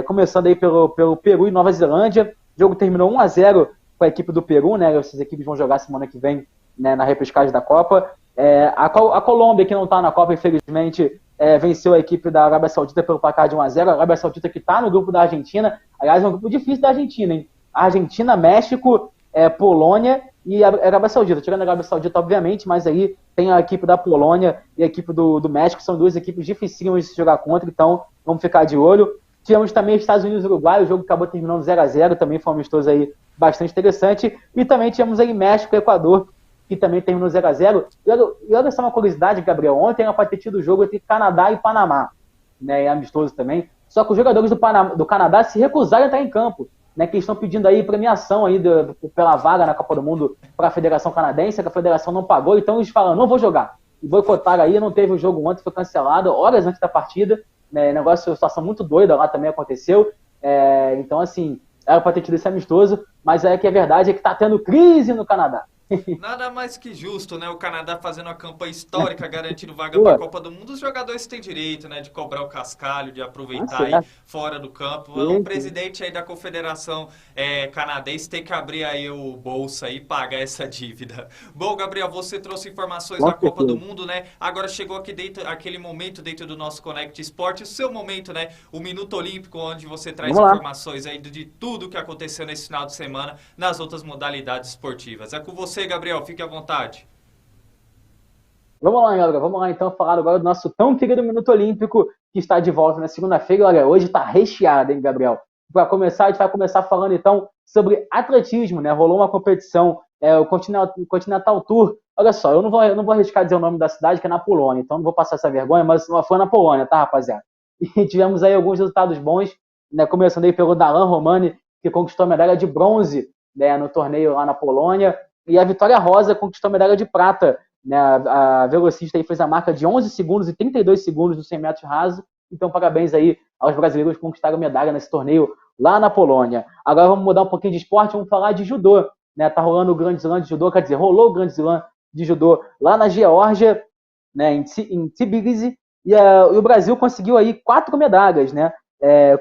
começando aí pelo Peru e Nova Zelândia. O jogo terminou 1-0 com a equipe do Peru, né? Essas equipes vão jogar semana que vem, né, na repescagem da Copa. A Colômbia, que não está na Copa, infelizmente, venceu a equipe da Arábia Saudita pelo placar de 1-0. A Arábia Saudita que está no grupo da Argentina. Aliás, é um grupo difícil da Argentina, hein? Argentina, México, Polônia e a Arábia Saudita, tirando a Arábia Saudita, obviamente, mas aí tem a equipe da Polônia e a equipe do México, que são duas equipes dificílimas de se jogar contra, então vamos ficar de olho. Tivemos também Estados Unidos e Uruguai, o jogo acabou terminando 0-0, também foi um amistoso aí bastante interessante, e também tivemos aí México e Equador, que também terminou 0-0. E olha só uma curiosidade, Gabriel, ontem era para ter tido o jogo entre Canadá e Panamá, né, amistoso também, só que os jogadores do Canadá se recusaram a entrar em campo, né, que eles estão pedindo aí premiação aí pela vaga na Copa do Mundo para a Federação Canadense, que a Federação não pagou, então eles falam, não vou jogar. E boicotaram aí, não teve o jogo ontem, foi cancelado, horas antes da partida, né, negócio, situação muito doida lá também aconteceu, então assim, era para ter tido esse amistoso, mas é que a verdade é que está tendo crise no Canadá. Nada mais que justo, né? O Canadá fazendo uma campanha histórica, garantindo vaga para a Copa do Mundo. Os jogadores têm direito, né? De cobrar o cascalho, de aproveitar aí fora do campo. O presidente aí da Confederação Canadense tem que abrir aí o bolso aí e pagar essa dívida. Bom, Gabriel, você trouxe informações da Copa do Mundo, né? Agora chegou aqui dentro, aquele momento dentro do nosso Connect Esporte, o seu momento, né? O Minuto Olímpico, onde você traz informações aí de tudo que aconteceu nesse final de semana nas outras modalidades esportivas. É com você, Gabriel, fique à vontade. Vamos lá, Gabriel, vamos lá então falar agora do nosso tão querido Minuto Olímpico, que está de volta na segunda-feira. Olha, hoje está recheado, hein, Gabriel? Para começar, a gente vai começar falando então sobre atletismo, né? Rolou uma competição, o Continental Tour. Olha só, eu não vou arriscar dizer o nome da cidade, que é na Polônia, então não vou passar essa vergonha, mas foi na Polônia, tá, rapaziada? E tivemos aí alguns resultados bons, né? Começando aí pelo Darlan Romani, que conquistou a medalha de bronze, né, no torneio lá na Polônia. E a Vitória Rosa conquistou a medalha de prata, né? A velocista aí fez a marca de 11 segundos e 32 segundos no 100 metros raso. Então, parabéns aí aos brasileiros que conquistaram medalha nesse torneio lá na Polônia. Agora vamos mudar um pouquinho de esporte, vamos falar de judô, né? Tá rolando o Grande Slam de judô, quer dizer, rolou o Grande Slam de judô lá na Geórgia, né, em Tbilisi, e o Brasil conseguiu aí 4 medalhas, né?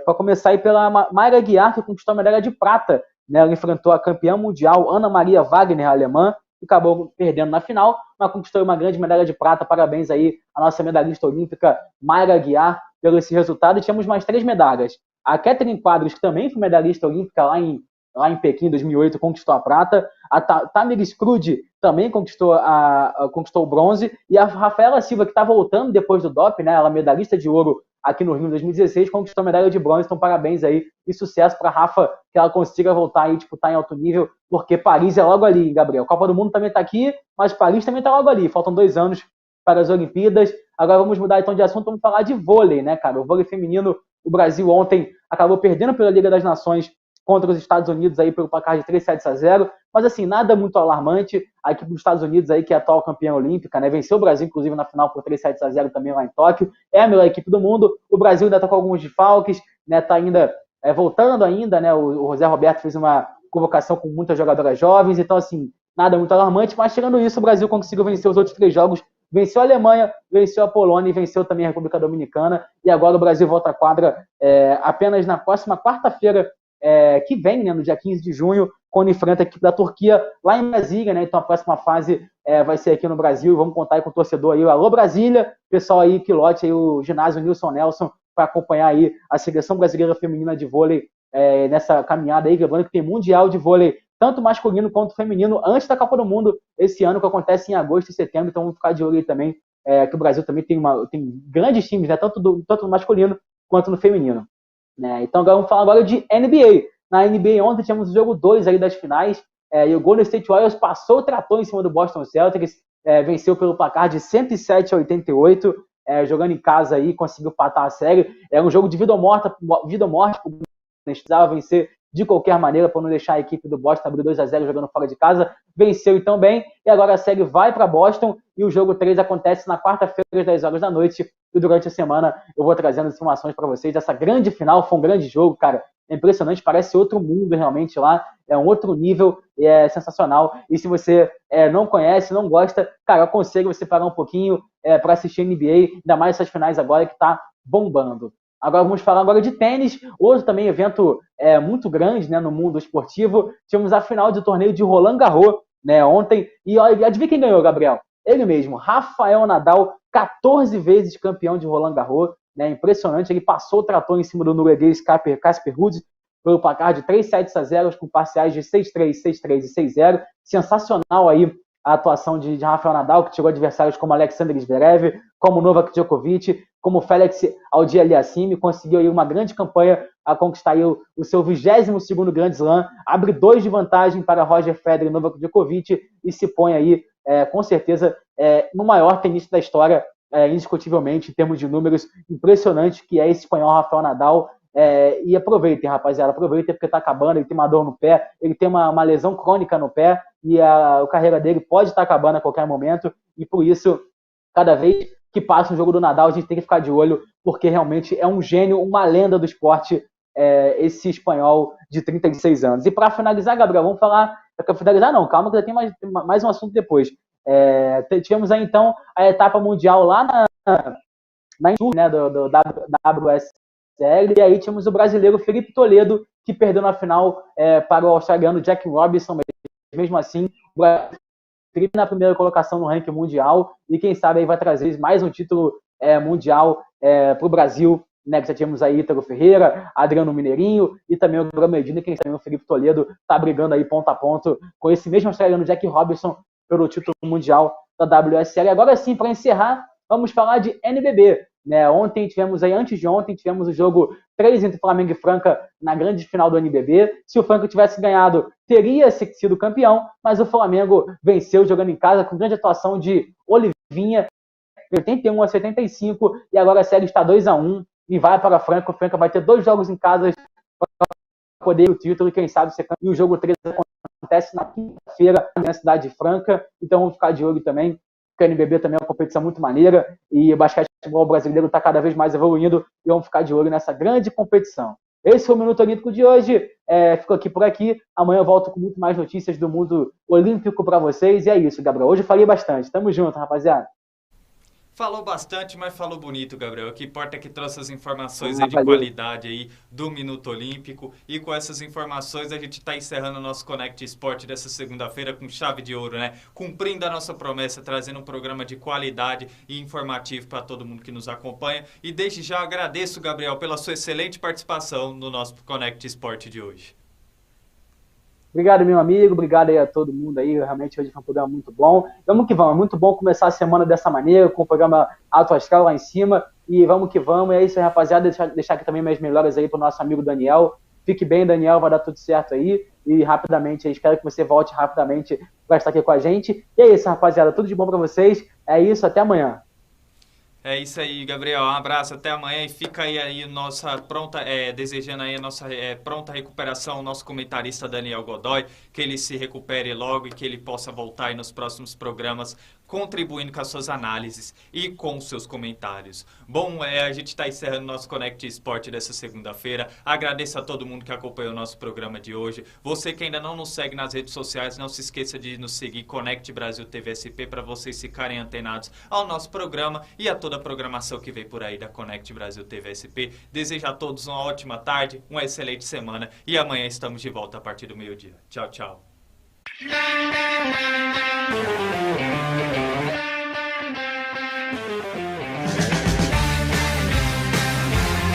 Para começar aí pela Mayra Guiar, que conquistou a medalha de prata, né? Ela enfrentou a campeã mundial Ana Maria Wagner, alemã, e acabou perdendo na final, mas conquistou uma grande medalha de prata. Parabéns aí à nossa medalhista olímpica Mayra Guiar pelo esse resultado. E tínhamos mais 3 medalhas. A Catherine Quadros, que também foi medalhista olímpica lá em Pequim, em 2008, conquistou a prata. A Tamir Scrud também conquistou o bronze. E a Rafaela Silva, que está voltando depois do doping, né? Ela é medalhista de ouro aqui no Rio em 2016, conquistou a medalha de bronze. Então, parabéns aí e sucesso para a Rafa, que ela consiga voltar e disputar em alto nível, porque Paris é logo ali, Gabriel. Copa do Mundo também está aqui, mas Paris também está logo ali. Faltam 2 anos para as Olimpíadas. Agora vamos mudar então de assunto, vamos falar de vôlei, né, cara? O vôlei feminino, o Brasil ontem acabou perdendo pela Liga das Nações contra os Estados Unidos aí pelo placar de 3-7-0, mas assim, nada muito alarmante. A equipe dos Estados Unidos aí, que é a atual campeã olímpica, né, venceu o Brasil, inclusive, na final por 3-7-0 também lá em Tóquio, é a melhor equipe do mundo. O Brasil ainda está com alguns desfalques, né, tá ainda voltando ainda, né, o José Roberto fez uma convocação com muitas jogadoras jovens, então assim, nada muito alarmante, mas tirando isso, o Brasil conseguiu vencer os outros 3 jogos, venceu a Alemanha, venceu a Polônia e venceu também a República Dominicana, e agora o Brasil volta à quadra apenas na próxima quarta-feira, que vem, né, no dia 15 de junho, quando enfrenta a equipe da Turquia lá em Brasília, né? Então a próxima fase vai ser aqui no Brasil, vamos contar aí com o torcedor aí, alô Brasília, pessoal aí que lote aí o ginásio Nilson Nelson para acompanhar aí a seleção brasileira feminina de vôlei nessa caminhada aí, lembrando que tem mundial de vôlei tanto masculino quanto feminino antes da Copa do Mundo esse ano, que acontece em agosto e setembro, então vamos ficar de olho aí também, que o Brasil também tem grandes times, né? Tanto no masculino quanto no feminino. Né? Então agora vamos falar agora de NBA. Na NBA ontem tivemos o jogo 2 aí das finais, e o Golden State Warriors passou o trator em cima do Boston Celtics, venceu pelo placar de 107-88, jogando em casa aí, conseguiu patar a série. Era um jogo de vida ou morte, precisava vencer de qualquer maneira para não deixar a equipe do Boston abrir 2-0 jogando fora de casa. Venceu então bem, e agora a série vai para Boston, e o jogo 3 acontece na quarta-feira às 10 horas da noite, e durante a semana eu vou trazendo informações para vocês dessa grande final. Foi um grande jogo, cara, é impressionante, parece outro mundo realmente lá, é um outro nível, é sensacional. E se você não conhece, não gosta, cara, eu aconselho você parar um pouquinho para assistir NBA, ainda mais essas finais agora que tá bombando. Agora vamos falar agora de tênis. Hoje também evento muito grande, né, no mundo esportivo. Tivemos a final do torneio de Roland Garros, né, ontem. E olha, adivinha quem ganhou, Gabriel? Ele mesmo, Rafael Nadal, 14 vezes campeão de Roland Garros. Né, impressionante, ele passou o trator em cima do norueguês Casper Ruud. pelo placar de 3 sets a 0, com parciais de 6-3, 6-3 e 6-0. Sensacional aí a atuação de Rafael Nadal, que tirou adversários como Alexander Zverev, como Novak Djokovic, como Félix Auger-Aliassime, conseguiu aí uma grande campanha a conquistar aí o seu 22º Grand Slam, abre 2 de vantagem para Roger Federer e Novak Djokovic e se põe aí, com certeza, no maior tenista da história, indiscutivelmente, em termos de números, impressionante que é esse espanhol Rafael Nadal. E aproveitem, rapaziada, aproveitem porque tá acabando, ele tem uma dor no pé, ele tem uma lesão crônica no pé e a carreira dele pode estar acabando a qualquer momento e por isso, cada vez que passa um jogo do Nadal, a gente tem que ficar de olho porque realmente é um gênio, uma lenda do esporte, esse espanhol de 36 anos. E para finalizar, Gabriel, vamos falar, finalizar não, calma que já tem mais um assunto depois. Tivemos aí então a etapa mundial lá na Tour, né, do WS. E aí tínhamos o brasileiro Felipe Toledo, que perdeu na final para o australiano Jack Robinson, mas mesmo assim, o Felipe na primeira colocação no ranking mundial, e quem sabe aí vai trazer mais um título mundial para o Brasil, né, que já tínhamos aí Ítalo Ferreira, Adriano Mineirinho, e também o Gabriel Medina, e quem sabe o Felipe Toledo está brigando aí ponto a ponto com esse mesmo australiano Jack Robinson pelo título mundial da WSL. E agora sim, para encerrar, vamos falar de NBB. Né, antes de ontem, tivemos o jogo 3 entre Flamengo e Franca na grande final do NBB. Se o Franca tivesse ganhado, teria sido campeão, mas o Flamengo venceu jogando em casa com grande atuação de Olivinha, 81-75, e agora a série está 2-1 e vai para a Franca. O Franca vai ter 2 jogos em casa para poder o título e quem sabe ser campeão. E o jogo 3 acontece na quinta-feira na cidade de Franca, então vamos ficar de olho também. O NBB também é uma competição muito maneira e o basquetebol brasileiro está cada vez mais evoluindo e vamos ficar de olho nessa grande competição. Esse foi o Minuto Olímpico de hoje. Fico aqui por aqui. Amanhã eu volto com muito mais notícias do mundo olímpico para vocês. E é isso, Gabriel. Hoje eu falei bastante. Tamo junto, rapaziada. Falou bastante, mas falou bonito, Gabriel. O que importa é que trouxe as informações aí de qualidade aí do Minuto Olímpico. E com essas informações a gente está encerrando o nosso Connect Sport dessa segunda-feira com chave de ouro, né? Cumprindo a nossa promessa, trazendo um programa de qualidade e informativo para todo mundo que nos acompanha. E desde já agradeço, Gabriel, pela sua excelente participação no nosso Connect Sport de hoje. Obrigado, meu amigo. Obrigado aí a todo mundo aí. Realmente hoje foi um programa muito bom. Vamos que vamos. É muito bom começar a semana dessa maneira, com o programa Alto Astral lá em cima. E vamos que vamos. E é isso aí, rapaziada. Deixar aqui também minhas melhoras aí pro nosso amigo Daniel. Fique bem, Daniel. Vai dar tudo certo aí. E rapidamente, espero que você volte rapidamente para estar aqui com a gente. E é isso, rapaziada. Tudo de bom para vocês. É isso. Até amanhã. É isso aí, Gabriel. Um abraço, até amanhã e fica aí nossa pronta, desejando aí a nossa pronta recuperação ao nosso comentarista Daniel Godoy, que ele se recupere logo e que ele possa voltar aí nos próximos programas, contribuindo com as suas análises e com os seus comentários. Bom, a gente está encerrando nosso Connect Sport dessa segunda-feira. Agradeço a todo mundo que acompanhou o nosso programa de hoje. Você que ainda não nos segue nas redes sociais, não se esqueça de nos seguir Connect Brasil TV SP para vocês ficarem antenados ao nosso programa e a toda a programação que vem por aí da Connect Brasil TV SP. Desejo a todos uma ótima tarde, uma excelente semana e amanhã estamos de volta a partir do meio-dia. Tchau, tchau.